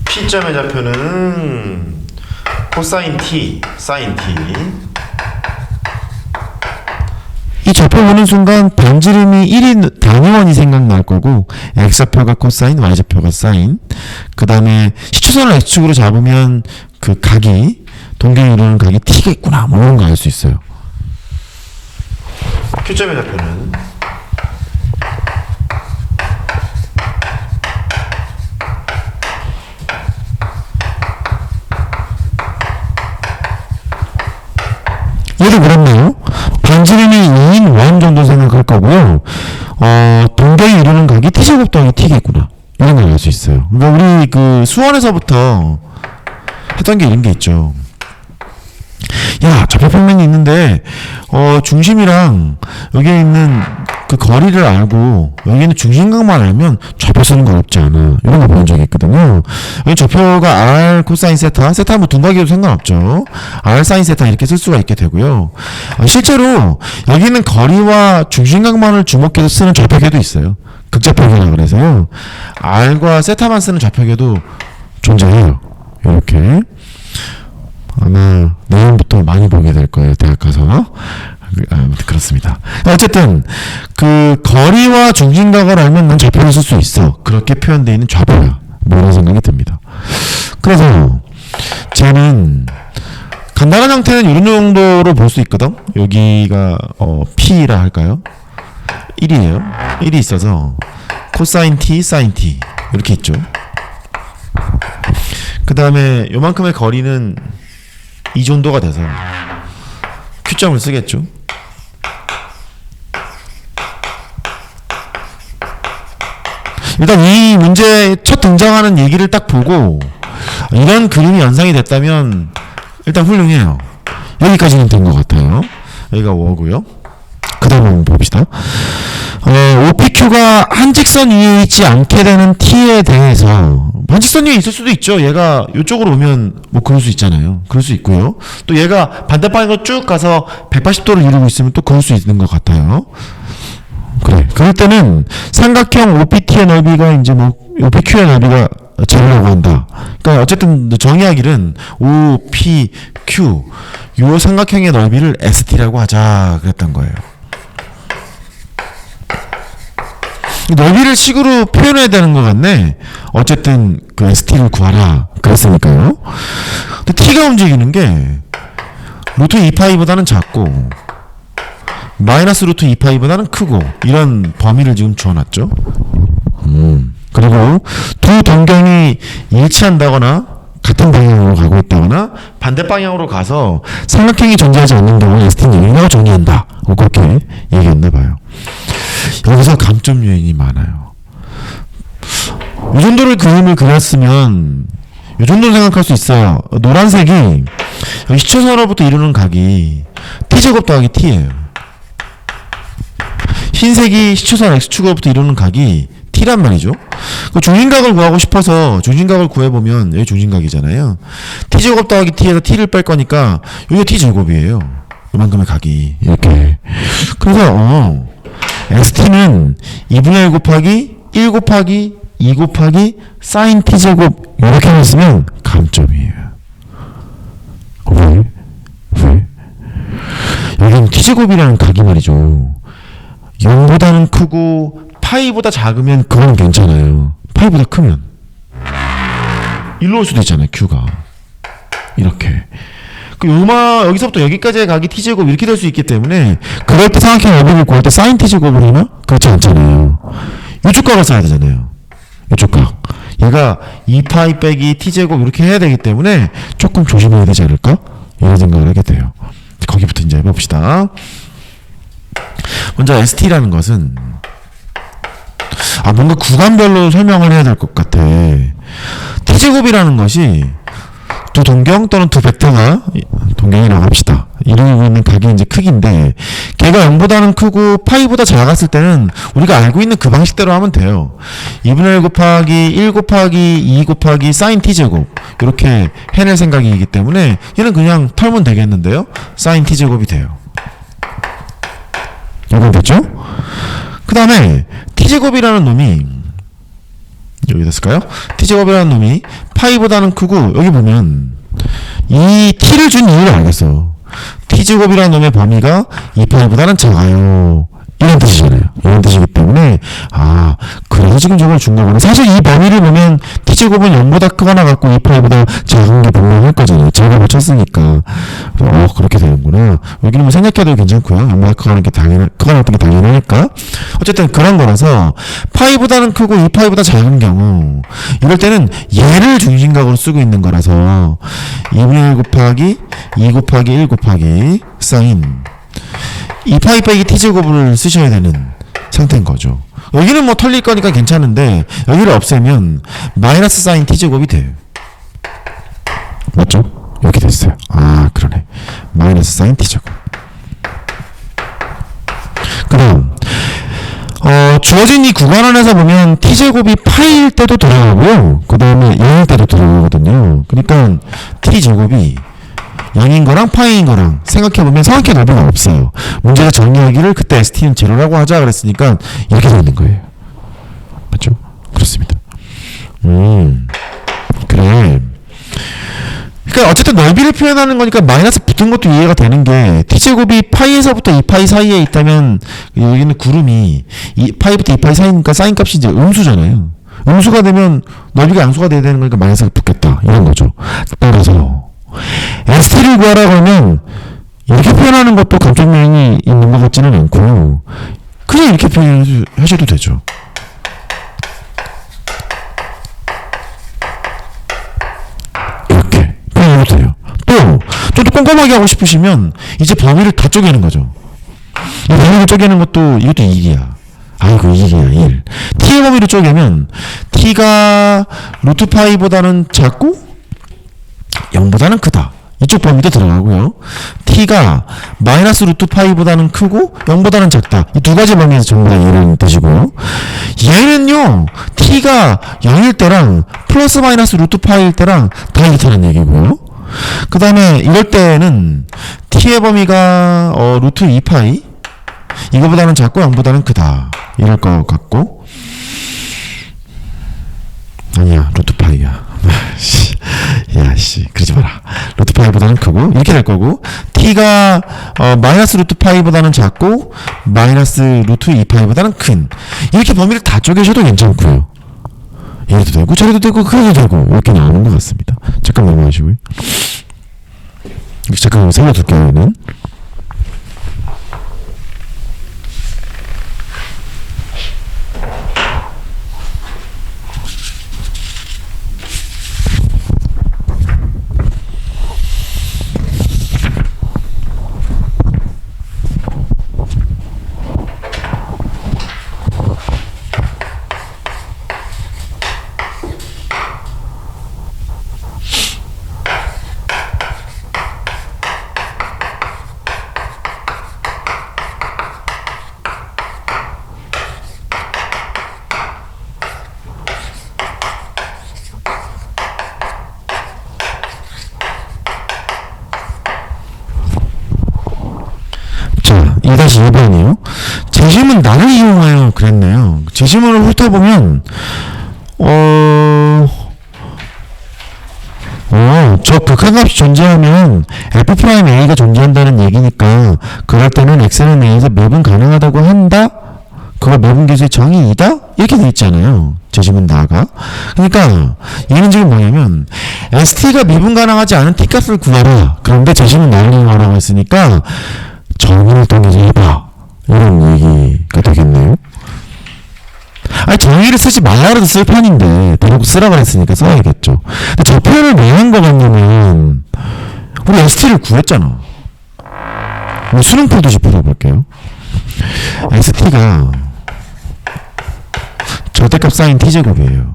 [SPEAKER 1] P점의 좌표는 코사인 T, 사인 T. 이 좌표 보는 순간 반지름이 1인 단위원이 생각날 거고 X좌표가 코사인, Y좌표가 사인. 그 다음에 시초선을 X축으로 잡으면 그 각이 동경이 이루는 각이 T가 있구나 뭐 이런 거 알 수 있어요. Q점의 좌표는 얘도 그렇네요. 반지름이 2인 원 정도 생각할 거고요. 동경이 이루는 각이 T제곱 더하기 T겠구나. 이런 걸 알 수 있어요. 그러니까 우리 그 수원에서부터 했던 게 이런 게 있죠. 야, 좌표평면이 있는데 중심이랑 여기에 있는 그 거리를 알고 여기는 중심각만 알면 좌표 쓰는 거 어렵지 않아. 이런 거 본 적이 있거든요. 여기 좌표가 R 코사인 세타, 세타 뭐 둔각이어도 상관없죠. R 사인 세타 이렇게 쓸 수가 있게 되고요. 실제로 여기는 거리와 중심각만을 주목해서 쓰는 좌표계도 있어요. 극좌표계라 그래서요. R과 세타만 쓰는 좌표계도 존재해요. 이렇게. 아마 내일부터 많이 보게 될 거예요. 대학 가서. 그렇습니다. 어쨌든 그 거리와 중심각을 알면 난 좌표를 쓸 수 있어. 그렇게 표현되어 있는 좌표야. 뭐 이런 생각이 듭니다. 그래서 쟤는 간단한 형태는 이런 정도로 볼 수 있거든. 여기가 P라 할까요? 1이에요. 1이 있어서 코사인 T, 사인 T 이렇게 있죠. 그 다음에 요만큼의 거리는 이 정도가 돼서 Q점을 쓰겠죠. 일단 이 문제에 첫 등장하는 얘기를 딱 보고 이런 그림이 연상이 됐다면 일단 훌륭해요. 여기까지는 된 것 같아요. 여기가 5고요. 그 다음 한번 봅시다. OPQ가 한직선 위에 있지 않게 되는 T에 대해서 한직선 위에 있을 수도 있죠. 얘가 이쪽으로 오면 뭐 그럴 수 있잖아요. 그럴 수 있고요. 또 얘가 반대 방향으로 쭉 가서 180도를 이루고 있으면 또 그럴 수 있는 것 같아요. 그래. 그럴 때는 삼각형 OPT의 넓이가 이제 뭐 OPQ의 넓이가 제로라고 한다. 그러니까 어쨌든 정의하기는 OPQ 요 삼각형의 넓이를 ST라고 하자 그랬던 거예요. 넓이를 식으로 표현해야 되는 것 같네. 어쨌든 그 ST를 구하라 그랬으니까요. 근데 T가 움직이는 게 루트 2파이보다는 작고 마이너스 루트 2파이보다는 크고 이런 범위를 지금 주어놨죠. 그리고 두 동경이 일치한다거나 같은 방향으로 가고 있다거나 반대 방향으로 가서 삼각형이 존재하지 않는 경우 ST는 0이라고 정의한다. 그렇게 얘기했나 봐요. 여기서 감점 요인이 많아요. 이 정도를 그림을 그렸으면 이 정도는 생각할 수 있어요. 노란색이 여기 시초선으로부터 이루는 각이 T제곱 더하기 T예요. 흰색이 시초선 X축으로부터 이루는 각이 T란 말이죠. 그 중심각을 구하고 싶어서 중심각을 구해보면 여기 중심각이잖아요. T제곱 더하기 T에서 T를 뺄 거니까 여기가 T제곱이에요. 이만큼의 각이 이렇게. 그래서 ST는 2분의 1 곱하기 1 곱하기 2 곱하기 사인 T제곱 이렇게 했으면 감점이에요. 왜? 여기는 T제곱이라는 각이 말이죠. 0보다는 크고 파이보다 작으면 그건 괜찮아요. 파이보다 크면 일로 올 수도 있잖아요. Q가 이렇게 여기서부터 여기까지의 각이 T제곱 이렇게 될 수 있기 때문에 그럴 때 삼각형 넓이를 구할 때 사인 T제곱을 하나? 그렇지 않잖아요. 이쪽 각을 써야 되잖아요. 이쪽 각 얘가 2파이 빼기 T제곱 이렇게 해야 되기 때문에 조금 조심해야 되지 않을까? 이런 생각을 하게 돼요. 거기부터 이제 해봅시다. 먼저 ST라는 것은 뭔가 구간별로 설명을 해야 될 것 같아. T제곱이라는 것이 두 동경 또는 두 벡터가 동경이라고 합시다. 이루고 있는 각이 이제 크기인데 걔가 0보다는 크고 파이보다 작았을 때는 우리가 알고 있는 그 방식대로 하면 돼요. 2분의 1 곱하기 1 곱하기 2 곱하기 사인 T제곱 이렇게 해낼 생각이기 때문에 얘는 그냥 털면 되겠는데요. 사인 T제곱이 돼요. 이건 됐죠? 그 다음에 T제곱이라는 놈이 여기 됐을까요? T제곱이라는 놈이 파이보다는 크고 여기 보면 이 T를 준 이유를 알겠어. T제곱이라는 놈의 범위가 2파이보다는 작아요. 이런 뜻이잖아요. 이런 뜻이기 때문에 그래서 지금 저걸 준 거구나. 사실 이 범위를 보면 T제곱은 0보다 크거나 같고 2파이보다 작은 게 분명할 거잖아요. 제곱을 쳤으니까. 그렇게 되는구나. 여기는 뭐 생략해도 괜찮고요. 0보다 크거나 같은 게 당연하니까. 어쨌든 그런 거라서 파이보다는 크고 2파이보다 작은 경우 이럴 때는 얘를 중심각으로 쓰고 있는 거라서 2분의 1 곱하기 2 곱하기 1 곱하기 사인 2파이 빼기 T제곱을 쓰셔야 되는 상태인 거죠. 여기는 뭐 털릴 거니까 괜찮은데 여기를 없애면 마이너스 사인 T제곱이 돼요. 맞죠? 이렇게 됐어요. 그러네. 마이너스 사인 T제곱. 그럼 주어진 이 구간 안에서 보면 T제곱이 파이일 때도 들어가고요. 그 다음에 0일 때도 들어가거든요. 그러니까 T제곱이 0인 거랑 파이인 거랑 생각해보면 삼각형 넓이가 없어요. 문제가 정리하기를 그때 ST는 제로라고 하자 그랬으니까 이렇게 되는 거예요. 맞죠? 그렇습니다. 그래. 그러니까 어쨌든 넓이를 표현하는 거니까 마이너스 붙은 것도 이해가 되는 게 T제곱이 파이에서부터 2파이 사이에 있다면 여기는 구름이 파이부터 2파이 사이니까 사인 값이 이제 음수잖아요. 음수가 되면 넓이가 양수가 돼야 되는 거니까 마이너스가 붙겠다. 이런 거죠. 따라서 ST를 구하라고 하면 이렇게 표현하는 것도 감점 요인이 있는 것 같지는 않고 그냥 이렇게 표현하셔도 되죠. 좀 더 꼼꼼하게 하고 싶으시면 이제 범위를 다 쪼개는 거죠. 이 범위를 쪼개는 것도 이것도 1이야. 아이고 1이야 1. t의 범위를 쪼개면 t가 루트 파이보다는 작고 0보다는 크다. 이쪽 범위도 들어가고요. t가 마이너스 루트 파이보다는 크고 0보다는 작다. 이 두 가지 범위에서 전부 다 얘를 뜻이고요. 얘는요, t가 0일 때랑 플러스 마이너스 루트 파이일 때랑 다 이렇다는 얘기고요. 그 다음에 이럴 때는 t의 범위가 루트 2파이 이거보다는 작고 0보다는 크다. 이럴 것 같고, 아니야 루트 파이야. 야씨 그러지 마라. 루트 파이보다는 크고 이렇게 될 거고, t가 마이너스 루트 파이보다는 작고 마이너스 루트 2파이보다는 큰, 이렇게 범위를 다 쪼개셔도 괜찮고요. 이래도 되고 저래도 되고 그래도 되고 이렇게 나오는 것 같습니다. 잠깐 넘어가시고요. 잠깐 세워둘게요. 얘는 자, 2-2번이요. 재심은 나를 이용하여 그랬네요. 재심을 훑어보면, 저 극한값이 존재하면 f'a가 존재한다는 얘기니까, 그럴 때는 x는 a에서 매분 가능하다고 한다? 그걸 매분 계수의 정의이다? 이렇게 돼 있잖아요. 재심은 나가. 그러니까, 얘는 지금 뭐냐면, st가 미분 가능하지 않은 t값을 구하라. 그런데 재심은 나를 이용하라고 했으니까, 정의를 통해서 해봐. 이런 얘기가 되겠네요. 아니, 정의를 쓰지 말라고 쓸 판인데, 대놓고 쓰라고 했으니까 써야겠죠. 근데 저 표현을 왜 한 거 같냐면, 우리 ST를 구했잖아. 수능 풀듯이 풀어볼게요. ST가 절대값 사인 t제곱이에요.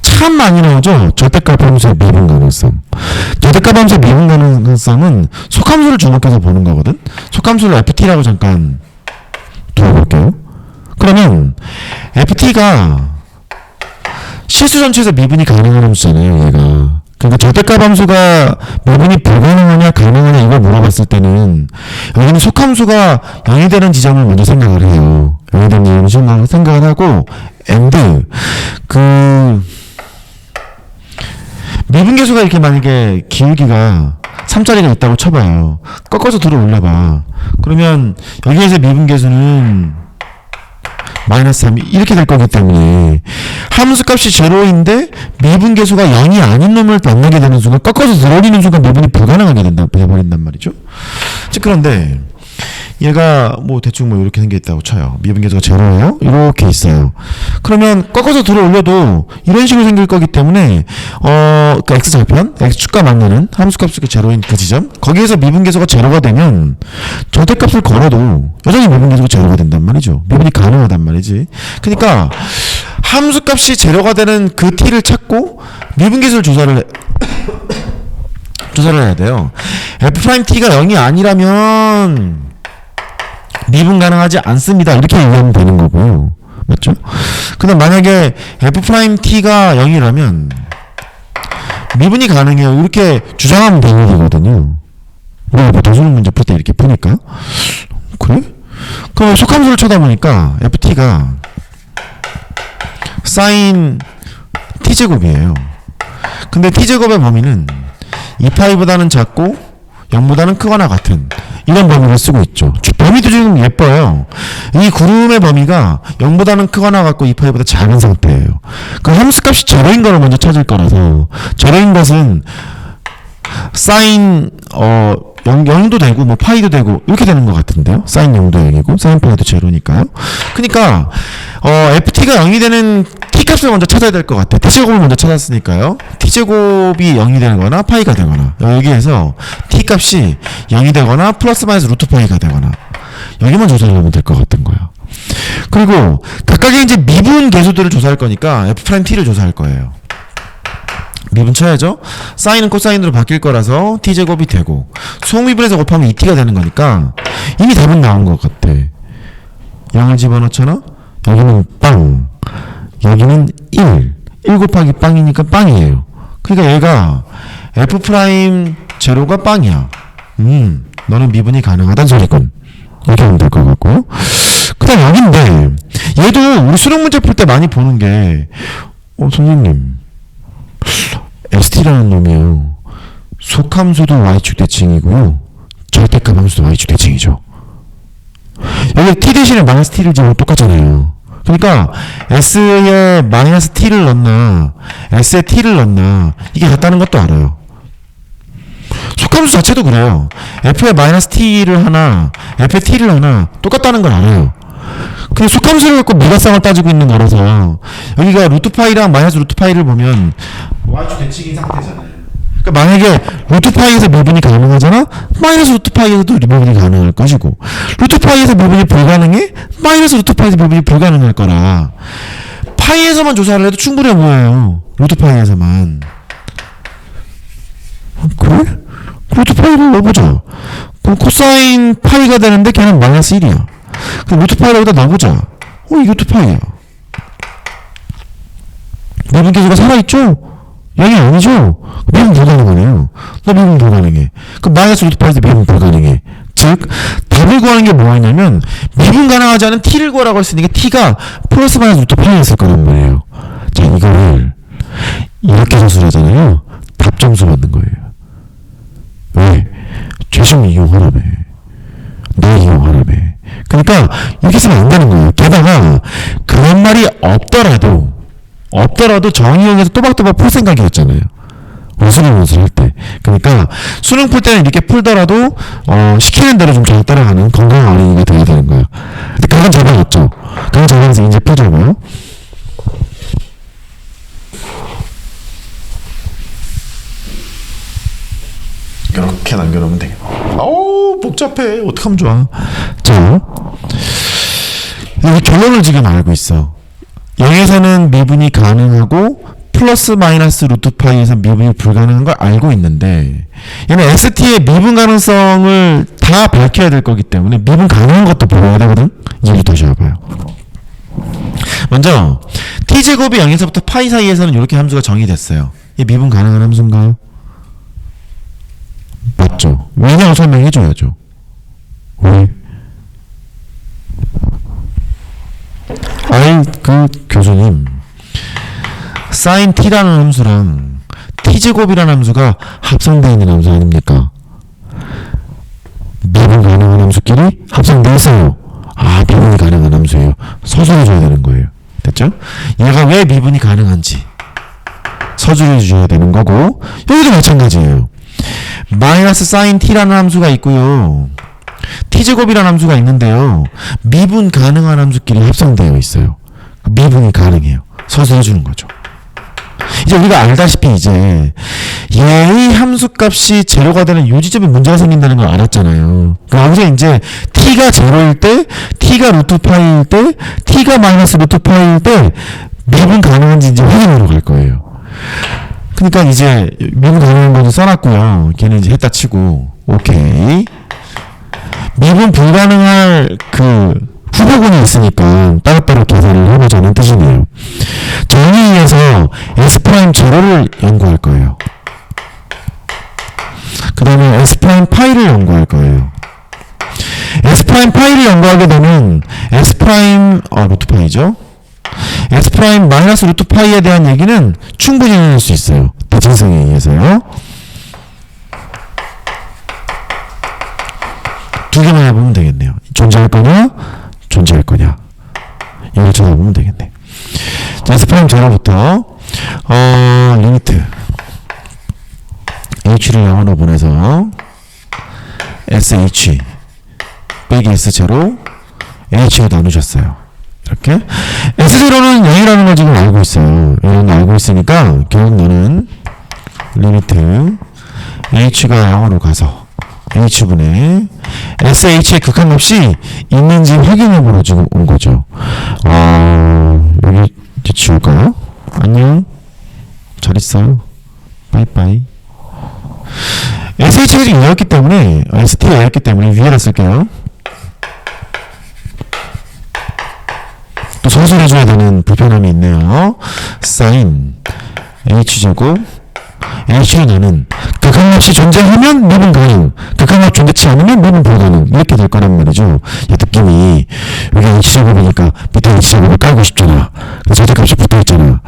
[SPEAKER 1] 참 많이 나오죠? 절대값 함수의 미분 가능성. 절대값 함수의 미분 가능성은 속함수를 주목해서 보는 거거든? 속함수를 ft라고 잠깐 두어볼게요. 그러면 ft가 실수 전체에서 미분이 가능한 함수잖아요, 얘가. 그러니까 절대값 함수가 미분이 불가능하냐 가능하냐 이걸 물어봤을 때는 여기는 속함수가 0이 되는 지점을 먼저 생각을 해요. 0이 되는 지점을 생각을 하고 and 미분계수가 이렇게 만약에 기울기가 3짜리가 있다고 쳐봐요. 꺾어서 들어 올려봐. 그러면 여기에서 미분계수는 마이너스 3 이렇게 될 거기 때문에 함수값이 제로인데 미분계수가 0이 아닌 놈을 만나게 되는 순간 꺾어서 들어 올리는 순간 미분이 불가능하게 돼버린단 말이죠. 즉 그런데 얘가 뭐 대충 뭐 이렇게 생겼다고 쳐요. 미분계수가 제로예요. 이렇게 있어요. 그러면 꺾어서 들어 올려도 이런 식으로 생길 거기 때문에 그러니까 x절편, x축과 만나는 함수값이 제로인 그 지점, 거기에서 미분계수가 제로가 되면 절대값을 걸어도 여전히 미분계수가 제로가 된단 말이죠. 미분이 가능하단 말이지. 그러니까 함수값이 제로가 되는 그 t를 찾고 미분계수를 조사를 해야 돼요. f't가 0이 아니라면 미분 가능하지 않습니다. 이렇게 얘기하면 되는 거고요. 맞죠? 근데 만약에 f't가 0이라면 미분이 가능해요. 이렇게 주장하면 되는 거거든요. 우리가 보통 수능 문제 풀 때 이렇게 푸니까. 그래? 그럼 속함수를 쳐다보니까 ft가 사인 t제곱이에요. 근데 t제곱의 범위는 2파이보다는 작고 0보다는 크거나 같은 이런 범위를 쓰고 있죠. 범위도 지금 예뻐요. 이 구름의 범위가 0보다는 크거나 같고 2파이보다 작은 상태예요. 그 함수값이 제로인 거를 먼저 찾을 거라서, 제로인 것은 사인 0도 되고 뭐 파이도 되고 이렇게 되는 것 같은데요. 사인 0도 0이고 사인 파이도 제로니까요. 그러니까 ft가 0이 되는 t값을 먼저 찾아야 될 것 같아. t제곱을 먼저 찾았으니까요. t제곱이 0이 되거나 파이가 되거나 여기에서 t값이 0이 되거나 플러스 마이너스 루트 파이가 되거나 여기만 조사를 하면 될 것 같은 거예요. 그리고 각각의 이제 미분 계수들을 조사할 거니까 f't를 조사할 거예요. 미분 쳐야죠. 사인은 코사인으로 바뀔 거라서 t제곱이 되고 수홍미분에서 곱하면 2t가 되는 거니까 이미 답은 나온 것 같아. 0을 집어넣잖아. 여기는 빵, 여기는 1 곱하기 빵이니까 빵이에요. 그러니까 얘가 f' 제로가 빵이야. 너는 미분이 가능하단 소리군. 이렇게 하면 될 것 같고요. 그 다음 여긴데 얘도 우리 수능 문제 풀 때 많이 보는 게 선생님 ST라는 놈이요. 속함수도 y축 대칭이고요. 절대값 함수도 y축 대칭이죠. 여기 t 대신에 마이너스 t를 집으면 똑같잖아요. 그러니까 s에 마이너스 t를 넣나 s에 t를 넣나 이게 같다는 것도 알아요. 속함수 자체도 그래요. f에 마이너스 t를 하나 f에 t를 하나 똑같다는 걸 알아요. 근데 속함수를 갖고 미가상을 따지고 있는 거라서 여기가 루트 파이랑 마이너스 루트 파이를 보면 y축 대칭인 상태잖아요. 그러니까 만약에 루트 파이에서 미분이 가능하잖아? 마이너스 루트 파이에서도 미분이 가능할 것이고 루트 파이에서 미분이 불가능해? 마이너스 루트 파이에서 미분이 불가능할 거라 파이에서만 조사를 해도 충분해 보여요. 루트 파이에서만. 그래? 루트 파이를 넣어보자. 그럼 코사인 파이가 되는데 걔는 마이너스 1이야. 그럼 루트 파이를 여기다 넣어보자. 이게 루트 파이야. 미분 계수가 살아있죠? 여기 아니죠? 미분 불가능하네요. 나 미분 불가능해. 그럼 마이너스 루트 파이에서 미분 불가능해. 즉 답을 구하는 게 뭐였냐면 미분 가능하지 않은 t를 구하라고 했으니까 t가 플러스 마이너스 루트 파이였을 거란 말이에요. 자, 이거를 이렇게 서술 하잖아요. 답 점수 받는 거예요. 왜? 죄송 이용하라며. 너 이용하라며. 그러니까 이렇게 쓰면 안 되는 거예요. 게다가 그런 말이 없더라도 정의용에서 또박또박 풀 생각이었잖아요. 수능 문제를 할 때. 그러니까 수능 풀 때는 이렇게 풀더라도 시키는 대로 좀 잘 따라가는 건강한 어린이가 되어야 되는 거예요. 근데 그건 제발 없죠. 그건 제발에서 이제 풀자고요. 이렇게 남겨놓으면 되겠네. 아우 복잡해. 어떡하면 좋아. 자, 여기 결론을 지금 알고 있어. 0에서는 미분이 가능하고 플러스 마이너스 루트 파이에서 미분이 불가능한 걸 알고 있는데 얘는 ST의 미분 가능성을 다 밝혀야 될 거기 때문에 미분 가능한 것도 보여야 되거든. 이제부터 다시 와봐요. 먼저 t제곱이 0에서부터 파이 사이에서는 이렇게 함수가 정의됐어요. 이 미분 가능한 함수인가요? 맞죠. 왜냐고 설명해줘야죠. 왜? 아이 교수님 sin t라는 함수랑 t제곱이라는 함수가 합성되어 있는 함수 아닙니까? 미분 가능한 함수끼리 합성되어 있어요. 미분이 가능한 함수예요. 서술해줘야 되는 거예요. 됐죠? 얘가 왜 미분이 가능한지 서술해줘야 되는 거고 여기도 마찬가지예요. 마이너스 sin t라는 함수가 있고요. t제곱이라는 함수가 있는데요. 미분 가능한 함수끼리 합성되어 있어요. 미분이 가능해요. 서술해주는 거죠. 이제 우리가 알다시피 이제 얘의 함수값이 제로가 되는 요 지점에 문제가 생긴다는 걸 알았잖아요. 그럼 여기서 이제 t가 제로일 때, t가 루트 파이일 때, t가 마이너스 루트 파이일 때 미분 가능한지 이제 확인하러 갈 거예요. 그러니까 이제 미분 가능한 거도 써놨고요. 걔는 이제 했다 치고 오케이. 미분 불가능할 후보군이 있으니까 따로따로 계산을 해보자는 뜻이네요. 정의에서 S'0를 연구할 거예요. 그 다음에 S'파이를 연구할 거예요. S'파이를 연구하게 되면 루트 파이죠. S' 마이너스 루트 파이에 대한 얘기는 충분히 할 수 있어요. 대칭성에 의해서요. 두 개만 해보면 되겠네요. 존재할 거냐? 존재할 거냐? 이걸 찾아보면 되겠네. 자, S' 제로부터 리미트 h를 0으로 보내서 SH 빼기 S0 H가 나누셨어요. 이렇게 S0는 0이라는 걸 지금 알고 있어요. 이런 거 알고 있으니까 결국 너는 리미트 H가 0으로 가서 H분의 SH의 극한값이 있는지 확인해보러 지금 온 거죠. 여기 이제 지울까요? 안녕. 잘 있어요. 빠이빠이. SH가 지금 2였기 때문에, ST가 2였기 때문에 위에다 쓸게요. 또 소설해줘야 되는 불편함이 있네요. 사인 H제곱 H가 나는 극한값이 존재하면 맵은 가능, 극한값 존재치 않으면 맵은 불가능, 이렇게 될 거란 말이죠. 이 느낌이 여기 H제곱이니까 밑에 H제곱을 깔고 싶잖아. 그래서 절대값이 붙어있잖아.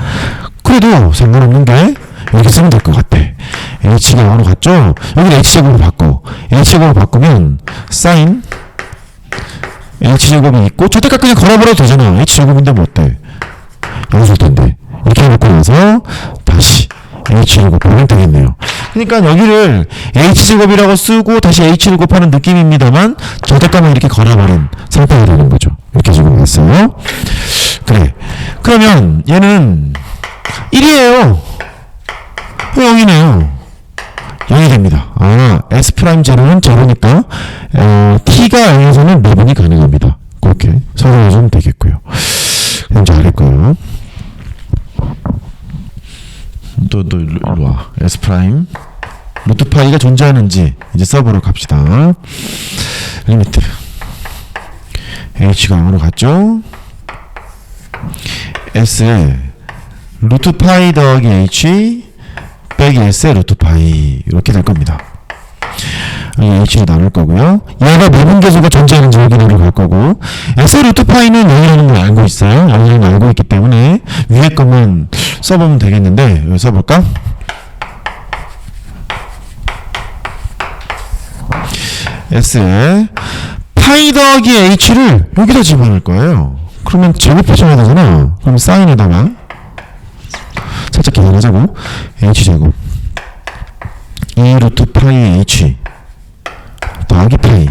[SPEAKER 1] 그래도 상관없는 게 이렇게 쓰면 될 것 같아. H가 0으로 갔죠? 여기는 H제곱을 바꿔. H제곱을 바꾸면 사인 H제곱이 있고 절대값 그냥 걸어버려도 되잖아. H제곱인데 뭐 어때? 0일 텐데. 이렇게 해놓고 나서 다시 H제곱 보면 되겠네요. 그러니까 여기를 H제곱이라고 쓰고 다시 H를 곱하는 느낌입니다만 절대값만 이렇게 걸어버린 상태가 되는 거죠. 이렇게 지금 했어요. 그래. 그러면 얘는 1이에요. 0이네요. 0이 됩니다. S'0는 제로니까 T가 0에서는 매분이 가능합니다. 그렇게 설명해주면 되겠고요. 그럼 잘 할거예요. 또 일로 와. S' 루트 파이가 존재하는지 이제 써보러 갑시다. 리미트 H가 0으로 갔죠? S에 루트 파이 더하기 H 빼기 S의 루트 파이 이렇게 될 겁니다. H를 나눌 거고요. 얘가 매분 계수가 존재하는지 확인하러 갈 거고, S의 루트 파이는 0이라는 걸 알고 있어요. 0이라는 걸 알고 있기 때문에 위에 것만 써보면 되겠는데, 여기 써볼까? S에 파이 더하기 H를 여기다 집어넣을 거예요. 그러면 제곱해줘야 되잖아. 그럼 사인에다가 살짝 계산하자고. H제곱 2 루트 파이 H 더하기 파이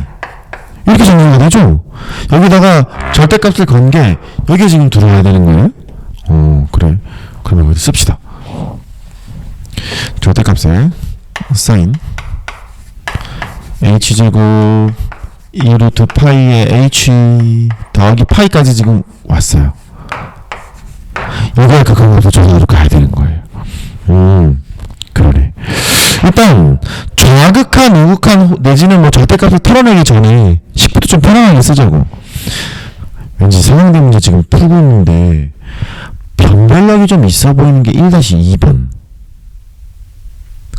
[SPEAKER 1] 이렇게 정리가 되죠? 여기다가 절대값을 건 게 여기에 지금 들어와야 되는 거예요. 그래. 그러면 여기 씁시다. 절대값에 사인 H제곱 2 루트 파이의 H 더하기 파이까지 지금 왔어요. 이거에 극한값을 조사로 가야 되는 거예요. 그러네. 일단 좌극한, 우극한 내지는 뭐 절대값을 털어내기 전에 10부터 좀 편안하게 쓰자고. 왠지 상황대 문제 지금 풀고 있는데 변별력이 좀 있어 보이는 게 1-2번.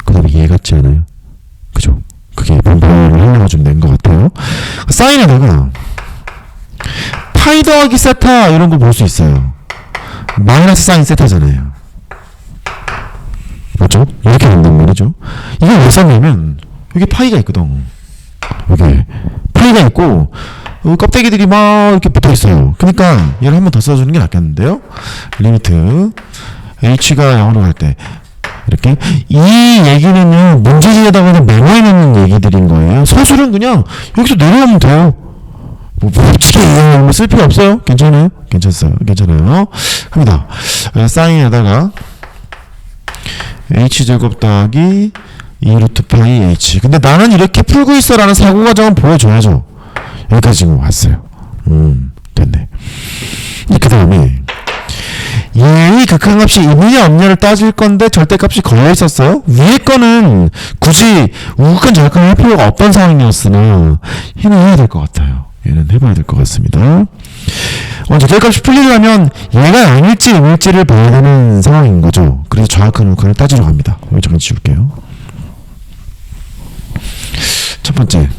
[SPEAKER 1] 그 다음에 얘 같지 않아요? 그죠? 그게 변별을 하려고 좀 낸 것 같아요. 사인에다가 파이 더하기 세타 이런 거 볼 수 있어요. 마이너스 사인 세타잖아요. 맞죠? 이렇게 된단 말이죠. 이게 왜 썼냐면 여기 파이가 있거든. 여기 파이가 있고 껍데기들이 막 이렇게 붙어 있어요. 그러니까 얘를 한 번 더 써주는 게 낫겠는데요. 리미트 H가 0으로 갈 때 이렇게. 이 얘기는요 문제지에다가 그냥 메모해 놓는 얘기들인 거예요. 서술은 그냥 여기서 내려오면 돼요. 뭐 솔직히 쓸 필요 없어요. 괜찮아요? 괜찮아요. 합니다. 사인에다가 H제곱 더하기 2 루트 파이 H. 근데 나는 이렇게 풀고 있어 라는 사고과정은 보여줘야죠. 여기까지 지금 왔어요. 됐네. 그 다음에 얘의 극한값이 있느냐 없느냐를 따질 건데 절대값이 걸려 있었어요. 위에 거는 굳이 우극한 절대값을 할 필요가 없던 상황이었으나 얘는 해야 될 것 같아요. 얘는 해봐야 될 것 같습니다. 절대값이 풀리려면 얘가 아닐지 음일지를 봐야 되는 상황인 거죠. 그래서 좌극한 우극한을 따지러 갑니다. 여기 잠깐 지울게요. 첫 번째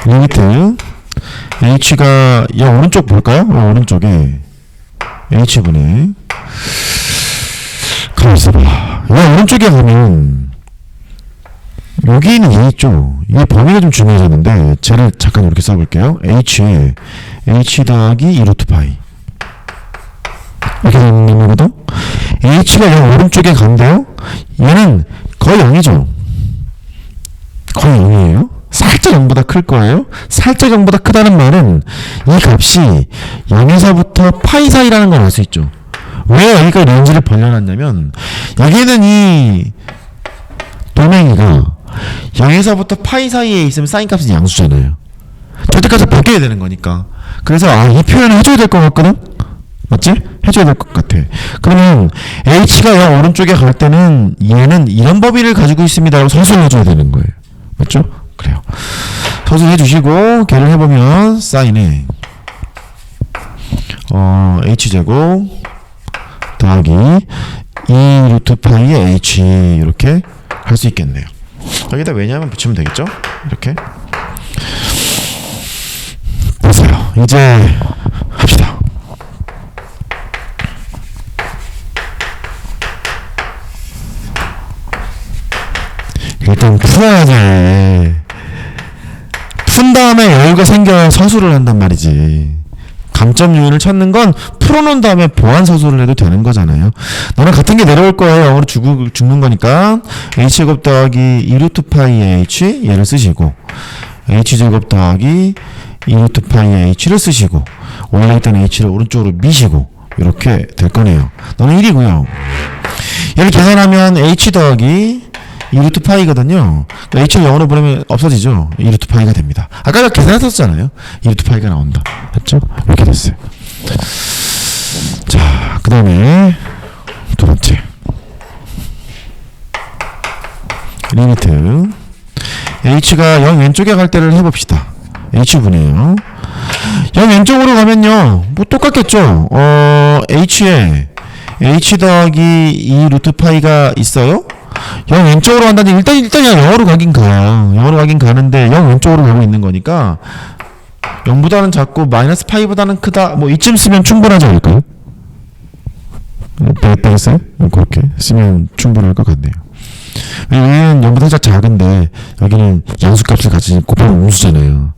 [SPEAKER 1] 리미트 H가 이 오른쪽 볼까요? 오른쪽에 H분의 가만 있어봐. 이 오른쪽에 가면 여기는 얘 있죠. 이 범위가 좀 중요해졌는데 쟤를 잠깐 이렇게 써볼게요. H에 H 더하기 2 루트 파이 이렇게 되는 거거든. H가 이 오른쪽에 간대요. 얘는 거의 0이죠. 거의 0이에요. 클 거예요. 살짝 0보다 크다는 말은 이 값이 0에서부터 파이 사이라는 걸 알 수 있죠. 왜 여기가 렌즈를 벌려놨냐면 여기는 이 돌멩이가 0에서부터 파이 사이에 있으면 사인 값은 양수잖아요. 절대값을 벗겨야 되는 거니까. 그래서 이 표현을 해줘야 될 것 같거든? 맞지? 해줘야 될 것 같아. 그러면 h가 0 오른쪽에 갈 때는 얘는 이런 범위를 가지고 있습니다 라고 서술을 해줘야 되는 거예요. 맞죠? 그래요. 서술해 주시고 걔를 해보면 사인에 h제곱 더하기 2 루트 파이의 h 이렇게 할 수 있겠네요. 여기다 왜냐하면 붙이면 되겠죠? 이렇게 보세요. 이제 합시다. 일단 풀어야지. 푼 다음에 여유가 생겨야 서술을 한단 말이지. 감점 요인을 찾는 건 풀어놓은 다음에 보완 서술을 해도 되는 거잖아요. 너는 같은 게 내려올 거예요. 0으로 죽는 거니까 h제곱 더하기 2루트 파이의 h 얘를 쓰시고 h제곱 더하기 2루트 파이의 h를 쓰시고 올라있던 h를 오른쪽으로 미시고 이렇게 될 거네요. 너는 1이고요. 얘를 계산하면 h 더하기 2루트 파이거든요. h를 0으로 보내면 없어지죠. 2루트 파이가 됩니다. 아까 계산했었잖아요. 2루트 파이가 나온다. 맞죠? 이렇게 됐어요. 자, 그 다음에 두 번째 리미트 h가 0 왼쪽에 갈 때를 해봅시다. h분이에요. 0 왼쪽으로 가면요 뭐 똑같겠죠. h에 h 더하기 2 루트 파이가 있어요. 0 왼쪽으로 간다니 일단 그냥 0으로 가긴 가요. 0으로 가긴 가는데 0 왼쪽으로 가고 있는 거니까 0보다는 작고 마이너스 파이보다는 크다 뭐 이쯤 쓰면 충분하지 않을까요? 되겠어요? 그렇게 쓰면 충분할 것 같네요. 여기는 0보다 살짝 작은데 여기는 양수값을 같이 곱하면 음수잖아요.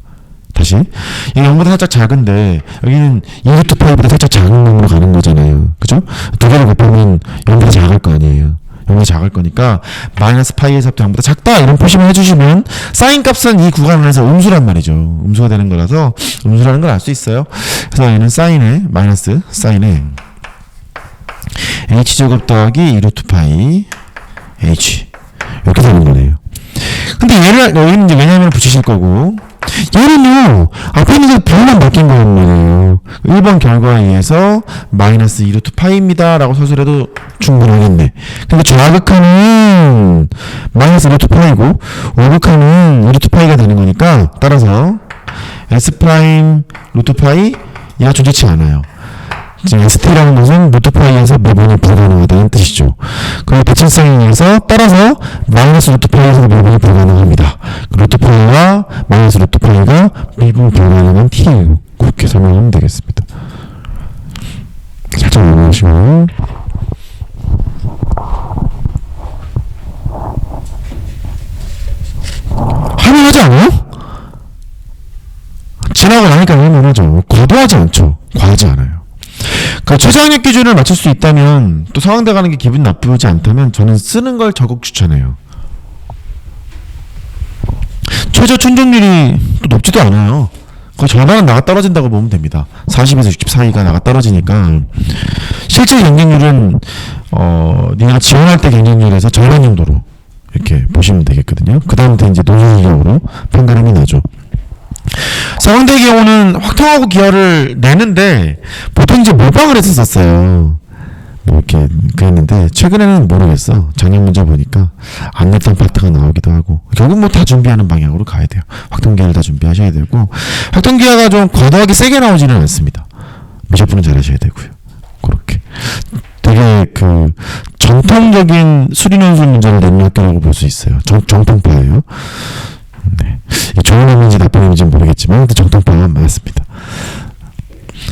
[SPEAKER 1] 다시 여기 0보다 살짝 작은데 여기는 2루트 파이보다 살짝 작은 놈으로 가는 거잖아요. 그죠? 두 개를 곱하면 0보다 작을 거 아니에요. 0보다 작을 거니까 마이너스 파이에서부터 0보다 작다 이런 표시만 해주시면 사인 값은 이 구간 안에서 음수란 말이죠. 음수가 되는 거라서 음수라는 걸 알 수 있어요. 그래서 얘는 사인에 마이너스 사인에 h제곱 더하기 2루트 파이 h 이렇게 되는 거네요. 근데 얘를 여기는 이제 왜냐하면 붙이실 거고 얘는요 앞에 있는 게 부호만 바뀐 거란 말이에요. 1번 결과에 의해서 마이너스 2루트 파이입니다 라고 서술해도 충분하겠네. 근데 좌극하는 마이너스 2루트 파이고 우극하는 2루트 파이가 되는 거니까 따라서 s 프라임 루트 파이 얘가 존재치 않아요. 지금 ST라는 것은 루트 파이에서 미분이 불가능하다는 뜻이죠. 그리고 대칭성에 의해서 따라서 마이너스 루트 파이에서 미분이 불가능합니다. 루트 파이와 마이너스 루트 파이가 미분 불가능한 t예요. 그렇게 설명하면 되겠습니다. 살짝 넘어가시면 할만하지 않아요? 지나고 나니까 할만하죠. 과도하지 않죠. 과하지 않아요. 그 최저학력 기준을 맞출 수 있다면 또 서강대 가는 게 기분 나쁘지 않다면 저는 쓰는 걸 적극 추천해요. 최저 충족률이 또 높지도 않아요. 거의 절반은 나가 떨어진다고 보면 됩니다. 40에서 60 사이가 나가 떨어지니까 실제 경쟁률은 네가 지원할 때 경쟁률에서 절반 정도로 이렇게 보시면 되겠거든요. 그 다음부터 이제 노선적으로 판단하면 나죠. 서강대의 경우는 확통하고 기하를 내는데 보통 이제 몰빵을 했었어요. 뭐 이렇게 그랬는데 최근에는 모르겠어. 작년 문제 보니까 안 냈던 파트가 나오기도 하고 결국 뭐 다 준비하는 방향으로 가야 돼요. 확통기하를 다 준비하셔야 되고 확통기하가 좀 과도하게 세게 나오지는 않습니다. 미적분은 잘 하셔야 되고요. 그렇게 되게 그 정통적인 수리논술 문제를 내는 학교라고 볼 수 있어요. 정통파예요. 네. 좋은 의미인지 나쁜 의미인지 모르겠지만 정통파가 맞습니다.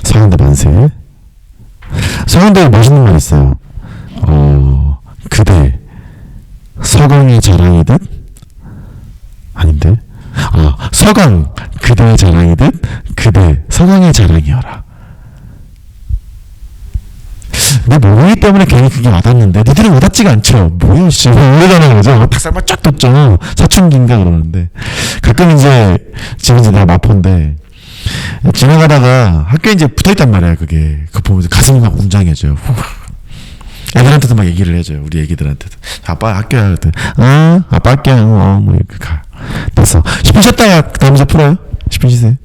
[SPEAKER 1] 서강대 만세. 서강대에 멋있는 말 있어요. 그대 서강의 자랑이듯 아닌데 서강 그대의 자랑이듯 그대 서강의 자랑이어라. 내 모르기 때문에 괜히 그게 와닿는데 니들은 와닿지가 않죠. 뭐야 씨 이러자는 거죠. 닭살만 쫙 돋죠. 사춘기인가 그러는데 가끔 이제 지금 이제 내가 마포인데 지나가다가 학교에 이제 붙어있단 말이야. 그게 그거 보면서 가슴이 막 웅장해져요. 애들한테도 막 얘기를 해줘요. 우리 애기들한테도 아빠 학교야 그랬더니 아빠 학교야 뭐 이렇게 가. 됐어. 10분 쉬었다가 다음 문제 풀어요. 10분 쉬세요.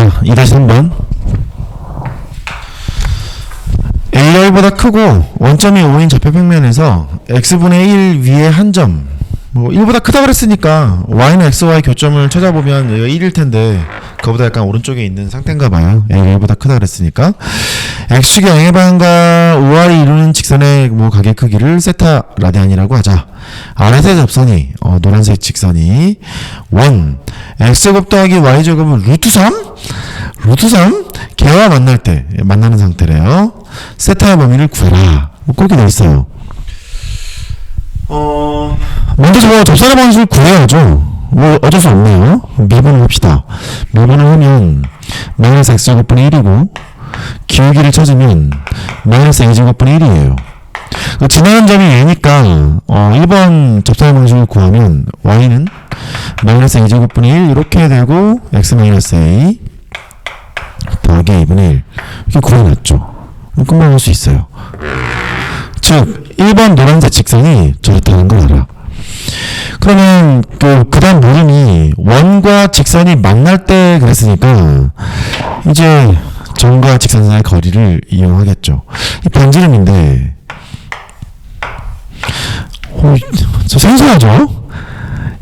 [SPEAKER 1] 자, 2-3번. AI보다 크고 원점이 5인 좌표평면에서 x분의 1 위에 한 점, 뭐 1보다 크다 그랬으니까 y는 xy 교점을 찾아보면 여기가 1일 텐데 그거보다 약간 오른쪽에 있는 상태인가 봐요. AI보다 크다 그랬으니까 x축의 양의 방과 5r이 이루는 직선의 뭐 가계 크기를 세타 라디안이라고 하자. 아래세 접선이 노란색 직선이 원 x제곱 더하기 y제곱은 루트 3? 루트 3? 걔와 만날 때 만나는 상태래요. 세타의 범위를 구해라. 뭐 그렇게 돼 있어요. 먼저 저거 접선의 범위를 구해야죠. 뭐 어쩔 수 없네요. 미분을 합시다. 미분을 하면 마이너스 x제곱분의 1이고 기울기를 찾으면 마이너스 a제곱분의 1이에요. 지나는 점이 얘니까 1번 접선의 방식을 구하면 y는 마이너스 a제곱분의 1 이렇게 되고 x 마이너스 a 더하기 a분의 1 이렇게 구해놨죠. 금방 할 수 있어요. 즉 1번 노란색 직선이 저렇다는 걸 알아. 그러면 그 다음 물음이 원과 직선이 만날 때 그랬으니까 이제 점과 직선 사이의 거리를 이용하겠죠. 이 반지름인데 저 생소하죠?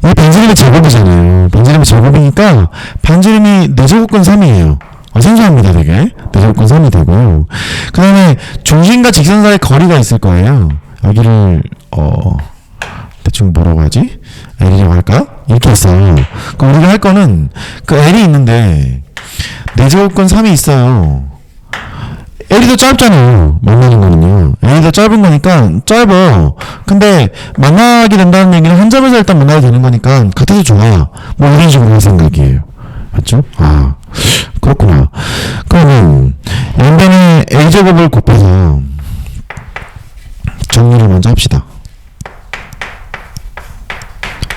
[SPEAKER 1] 이 반지름이 제곱이잖아요. 반지름이 제곱이니까 반지름이 4제곱근 3이에요. 생소합니다, 되게. 4제곱근 3이 되고. 그 다음에 중심과 직선 사이의 거리가 있을 거예요. 여기를, 대충 뭐라고 하지? L이라고 할까? 이렇게 있어요. 그럼 우리가 할 거는 그 L이 있는데, 4제곱근 3이 있어요. L이 더 짧잖아요. 만나는 거는요. L이 더 짧은 거니까 짧아. 근데 만나게 된다는 얘기는 한 점에서 일단 만나게 되는 거니까 같아서 좋아. 뭐 이런 식으로 할 생각이에요. 맞죠? 아, 그렇구나. 그러면 양변에 a제곱을 곱해서 정리를 먼저 합시다.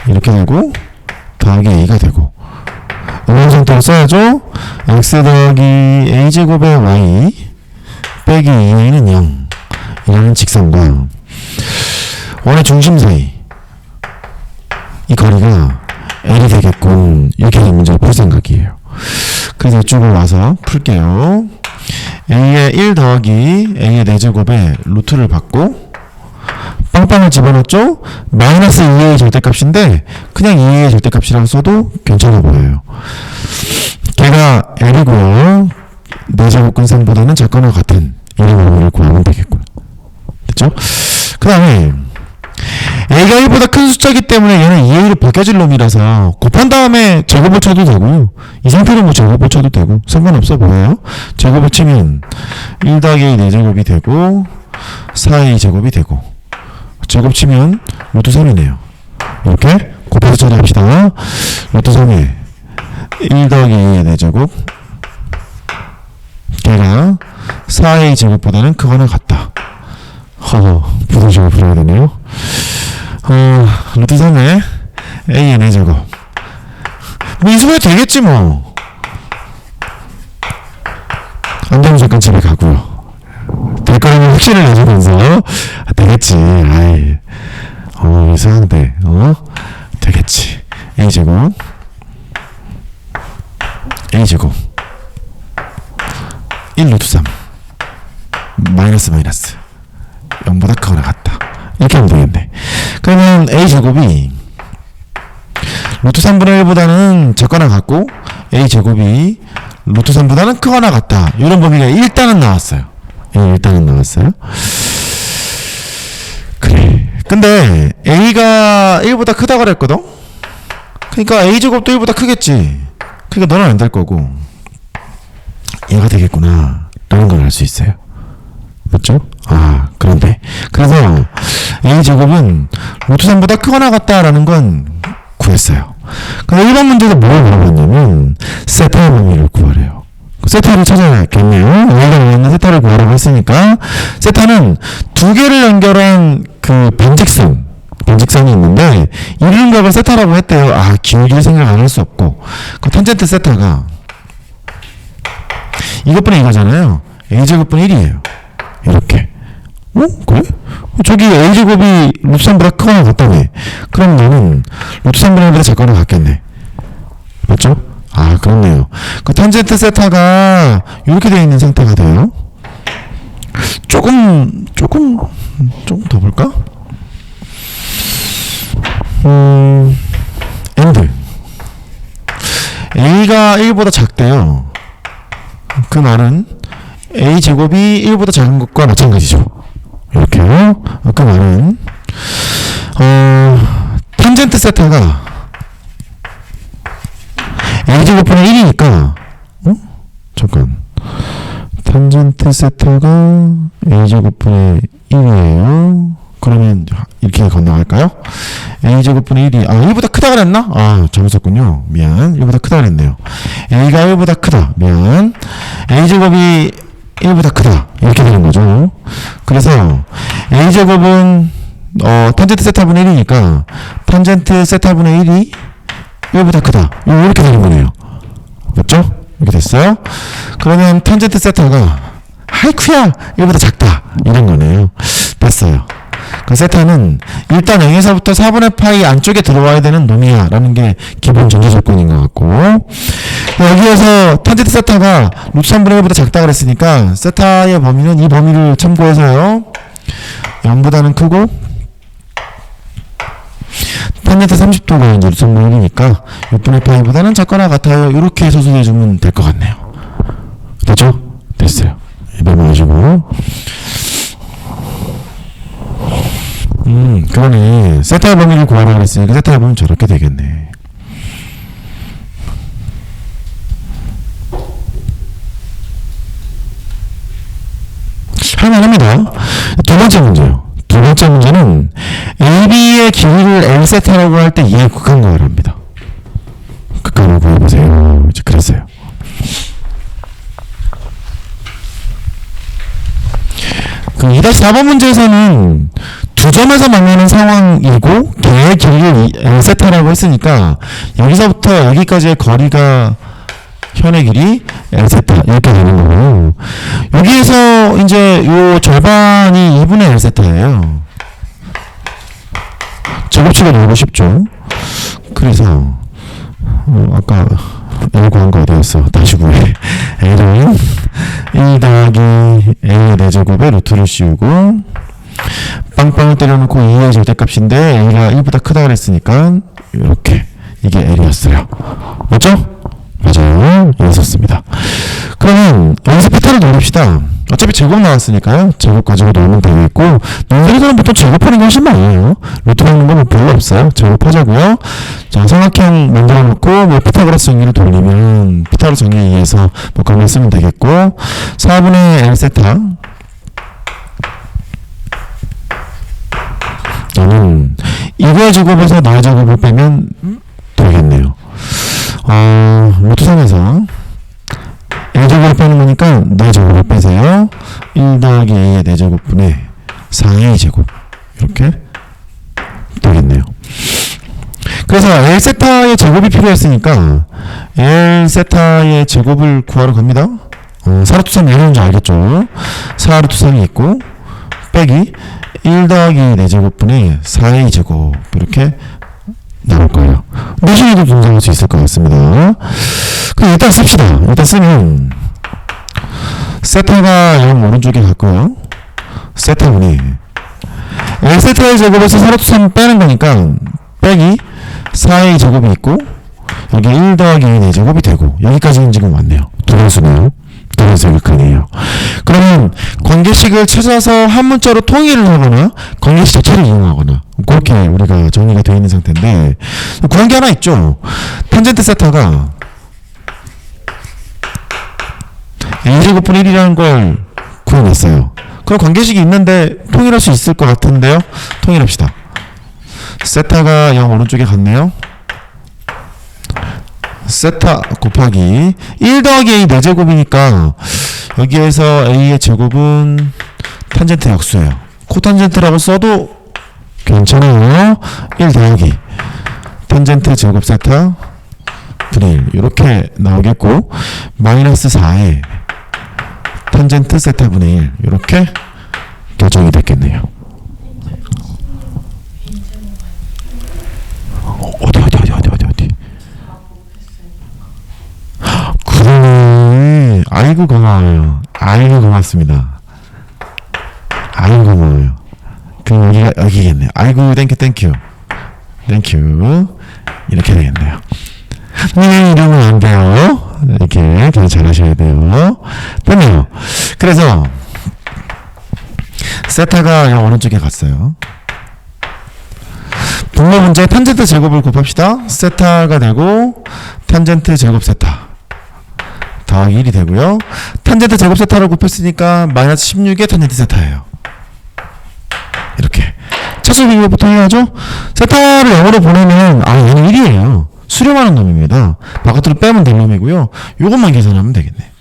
[SPEAKER 1] 이렇게 되고 더하기 a가 되고 이런 상태로 써야죠. x 더하기 a제곱의 y 빼기 2a는 0 이라는 직선과 원의 중심 사이 이 거리가 L이 되겠군. 이렇게 된 문제를 풀 생각이에요. 그래서 이쪽으로 와서 풀게요. A의 1 더하기 A의 4제곱에 루트를 받고 빵빵을 집어넣었죠? 마이너스 2A의 절대값인데 그냥 2A의 절대값이라고 써도 괜찮아 보여요. 걔가 L이고요. 4제곱근 3보다는 작거나 같은 이런 범위를 구하면 되겠군. 됐죠? 그 다음에 A가 1보다 큰 숫자이기 때문에 얘는 2A로 벗겨질 놈이라서 곱한 다음에 제곱을 쳐도 되고 이 상태로 뭐 제곱을 쳐도 되고 상관없어 보여요. 제곱을 치면 1 더하기 A 4제곱이 되고 4A 제곱이 되고 제곱 치면 루트 3이네요. 이렇게 곱해서 처리합시다. 루트 3에 1 더하기 A의 4제곱 걔가 4A 제곱보다는 크거나 같다. 부동식을 풀어야 되네요. 루트 3에 A의 4제곱 인수분해 되겠지 뭐. 안 되면 잠깐 집에 가고요. 될 거라면 확신을 내주면서 되겠지. 아이 이상한데 되겠지. A제곱 A제곱 1 루트 3 마이너스 0보다 크거나 같다. 이렇게 하면 되겠네. 그러면 A제곱이 루트 3분의 1보다는 작거나 같고 A제곱이 루트 3보다는 크거나 같다. 이런 범위가 일단은 나왔어요. 일단은 나왔어요. 그래. 근데 A가 1보다 크다고 그랬거든? 그러니까 A제곱도 1보다 크겠지. 그러니까 너는 안 될 거고 얘가 되겠구나 라는 걸 알 수 있어요. 맞죠? 그런데 그래서 A제곱은 루트 3보다 크거나 같다라는 건 구했어요. 근데 1번 문제에서 뭘 물어봤냐면 세타의 범위를 구하래요. 세타를 찾아야겠네요. A가 원하는 세타를 구하라고 했으니까 세타는 두 개를 연결한 그 반직선이 있는데 이런 값을 세타라고 했대요. 기울기를 생각 안 할 수 없고 그 탄젠트 세타가 이것분의 이거잖아요. A제곱분의 1이에요. 이렇게. 그래? 저기 A제곱이 루트 3보다 크거나 같다네. 그럼 너는 루트 3분의 1보다 작거나 같겠네. 맞죠? 아, 그렇네요. 그 탄젠트 세타가 이렇게 되어 있는 상태가 돼요. 조금 더 볼까? 엔드. a가 1보다 작대요. 그 말은 a 제곱이 1보다 작은 것과 마찬가지죠. 이렇게요. 그 말은 탄젠트 세타가 a 제곱분의 1이니까 잠깐 탄젠트 세타가 a 제곱분의 1이에요. 그러면 이렇게 건너갈까요? a제곱분의 1이 1보다 크다 그랬나? 잘못 썼군요. 미안. 1보다 크다 그랬네요. a가 1보다 크다. 미안. a제곱이 1보다 크다. 이렇게 되는 거죠. 그래서 a제곱은 탄젠트 세타분의 1이니까 탄젠트 세타분의 1이 1보다 크다. 이렇게 되는 거네요. 맞죠? 이렇게 됐어요. 그러면 탄젠트 세타가 하이쿠야 1보다 작다. 이런 거네요. 됐어요. 그 세타는 일단 0에서부터 4분의 파이 안쪽에 들어와야 되는 놈이야 라는 게 기본 전제 조건인 것 같고, 여기에서 탄젠트 세타가 루트 3분의 1보다 작다 그랬으니까 세타의 범위는 이 범위를 참고해서요 0보다는 크고 탄젠트 30도가 이제 루트 3분의 1이니까 6분의 파이보다는 작거나 같아요. 이렇게 소수해주면 될 것 같네요. 됐죠? 됐어요. 메모하시고. 그러네. 세타의 범위를 구하라 그랬으니까 세타의 범위는 저렇게 되겠네. 할만합니다. 두 번째 문제요. 두 번째 문제는 AB의 길이를 L세타라고 할 때 이의 극한 구하라 합니다. 극한을 구해보세요. 이제 그랬어요. 그 2-4번 문제에서는 두 점에서 만나는 상황이고 걔의 길이를 L세타라고 했으니까 여기서부터 여기까지의 거리가 현의 길이 L세타 이렇게 되는 거고, 여기에서 이제 요 절반이 2분의 L세타예요. 제곱식을 내고 싶죠. 그래서 아까 L 구한 거 어디였어? 다시 구해. L은 1 더하기 A의 4제곱에 루트를 씌우고 빵빵을 때려놓고 2의 절대값인데 A가 1보다 크다 그랬으니까 이렇게 이게 L이었어요. 맞죠? 맞아요. 여기 썼습니다. 그러면 여기서 피타를 돌립시다. 어차피 제곱 나왔으니까요. 제곱 가지고 놀면 되겠고, 놈들이들은 보통 제곱하는 게 훨씬 많아요. 루트 먹는 건 별로 없어요. 제곱하자고요. 자, 삼각형 만들어 놓고 뭐 피타고라스 정리를 돌리면 피타고라스 정리에 의해서 뭐 그런 걸 쓰면 되겠고, 4분의 L 세타 저는 이거의 제곱에서 나의 제곱을 빼면 되겠네요. 루트 3에서 A제곱을 빼는 거니까 4제곱을 빼세요. 1 더하기 A의 4제곱분의 4A 제곱 이렇게 되겠네요. 그래서 L세타의 제곱이 필요했으니까 L세타의 제곱을 구하러 갑니다. 4루트 3이 이러는 줄 알겠죠? 4루트 3이 있고 빼기 1 더하기 4제곱분의 4A 제곱 이렇게 나올 거예요. 내신에도 분석할 수 있을 것 같습니다. 그럼 일단 씁시다. 일단 쓰면 세타가 0 오른쪽에 갔고요. 세타분이 L세타의 제곱에서 4루트 3 빼는 거니까 빼기 4A 제곱이 있고 여기 1 더하기 4제곱이 되고, 여기까지는 지금 왔네요. 두 변수네요. 두 변수의 극한이에요. 그러면 관계식을 찾아서 한 문자로 통일을 하거나 관계식 자체를 이용하거나 그렇게 우리가 정리가 되어 있는 상태인데, 구한 게 하나 있죠. 탄젠트 세타가 a제곱분의 1이라는 걸 구해냈어요. 그럼 관계식이 있는데 통일할 수 있을 것 같은데요. 통일합시다. 세타가 0 오른쪽에 갔네요. 세타 곱하기 1 더하기 A 4제곱이니까 여기에서 A의 제곱은 탄젠트 역수예요. 코탄젠트라고 써도 괜찮아요. 1 더하기 탄젠트 제곱 세타 분의 1 이렇게 나오겠고, 마이너스 4에 탄젠트 세타 분의 1 이렇게 결정이 됐겠네요. 어디 아이고 고마워요. 아이고 고맙습니다. 아이고 고마워요. 그럼 여기겠네요. 아이고 땡큐 이렇게 되겠네요. 이러면 안 돼요. 이렇게 되게 잘하셔야 돼요. 됐네요. 그래서 세타가 어느 쪽에 갔어요? 분모 문제 탄젠트 제곱을 곱합시다. 세타가 되고 탄젠트 제곱 세타 더하기 1이 되고요. 탄젠트 제곱 세타를 곱했으니까 마이너스 16의 탄젠트 세타예요. 이렇게 차수 비교부터 해야죠. 세타를 0으로 보내면 얘는 1이에요. 수렴하는 놈입니다. 바깥으로 빼면 될 놈이고요. 요것만 계산하면 되겠네.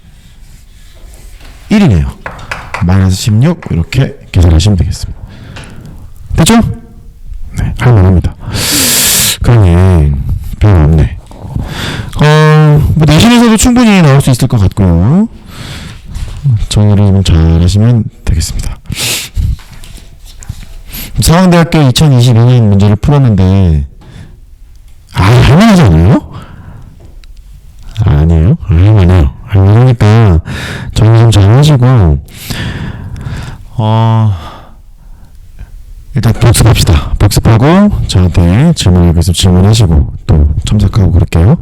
[SPEAKER 1] 1이네요. 마이너스 16 이렇게 계산하시면 되겠습니다. 됐죠? 네, 할만합니다. 그러니 별로 없네. 뭐 내신에서도 충분히 나올 수 있을 것 같고요. 정리를 잘 하시면 되겠습니다. 서강대학교 2022년 문제를 풀었는데 할만하지 않아요? 아니에요? 할만해요. 할만하니까 정리 좀 잘 하시고 일단 복습합시다. 복습하고 저한테 질문을 계속 질문하시고 또 첨삭하고 그럴게요.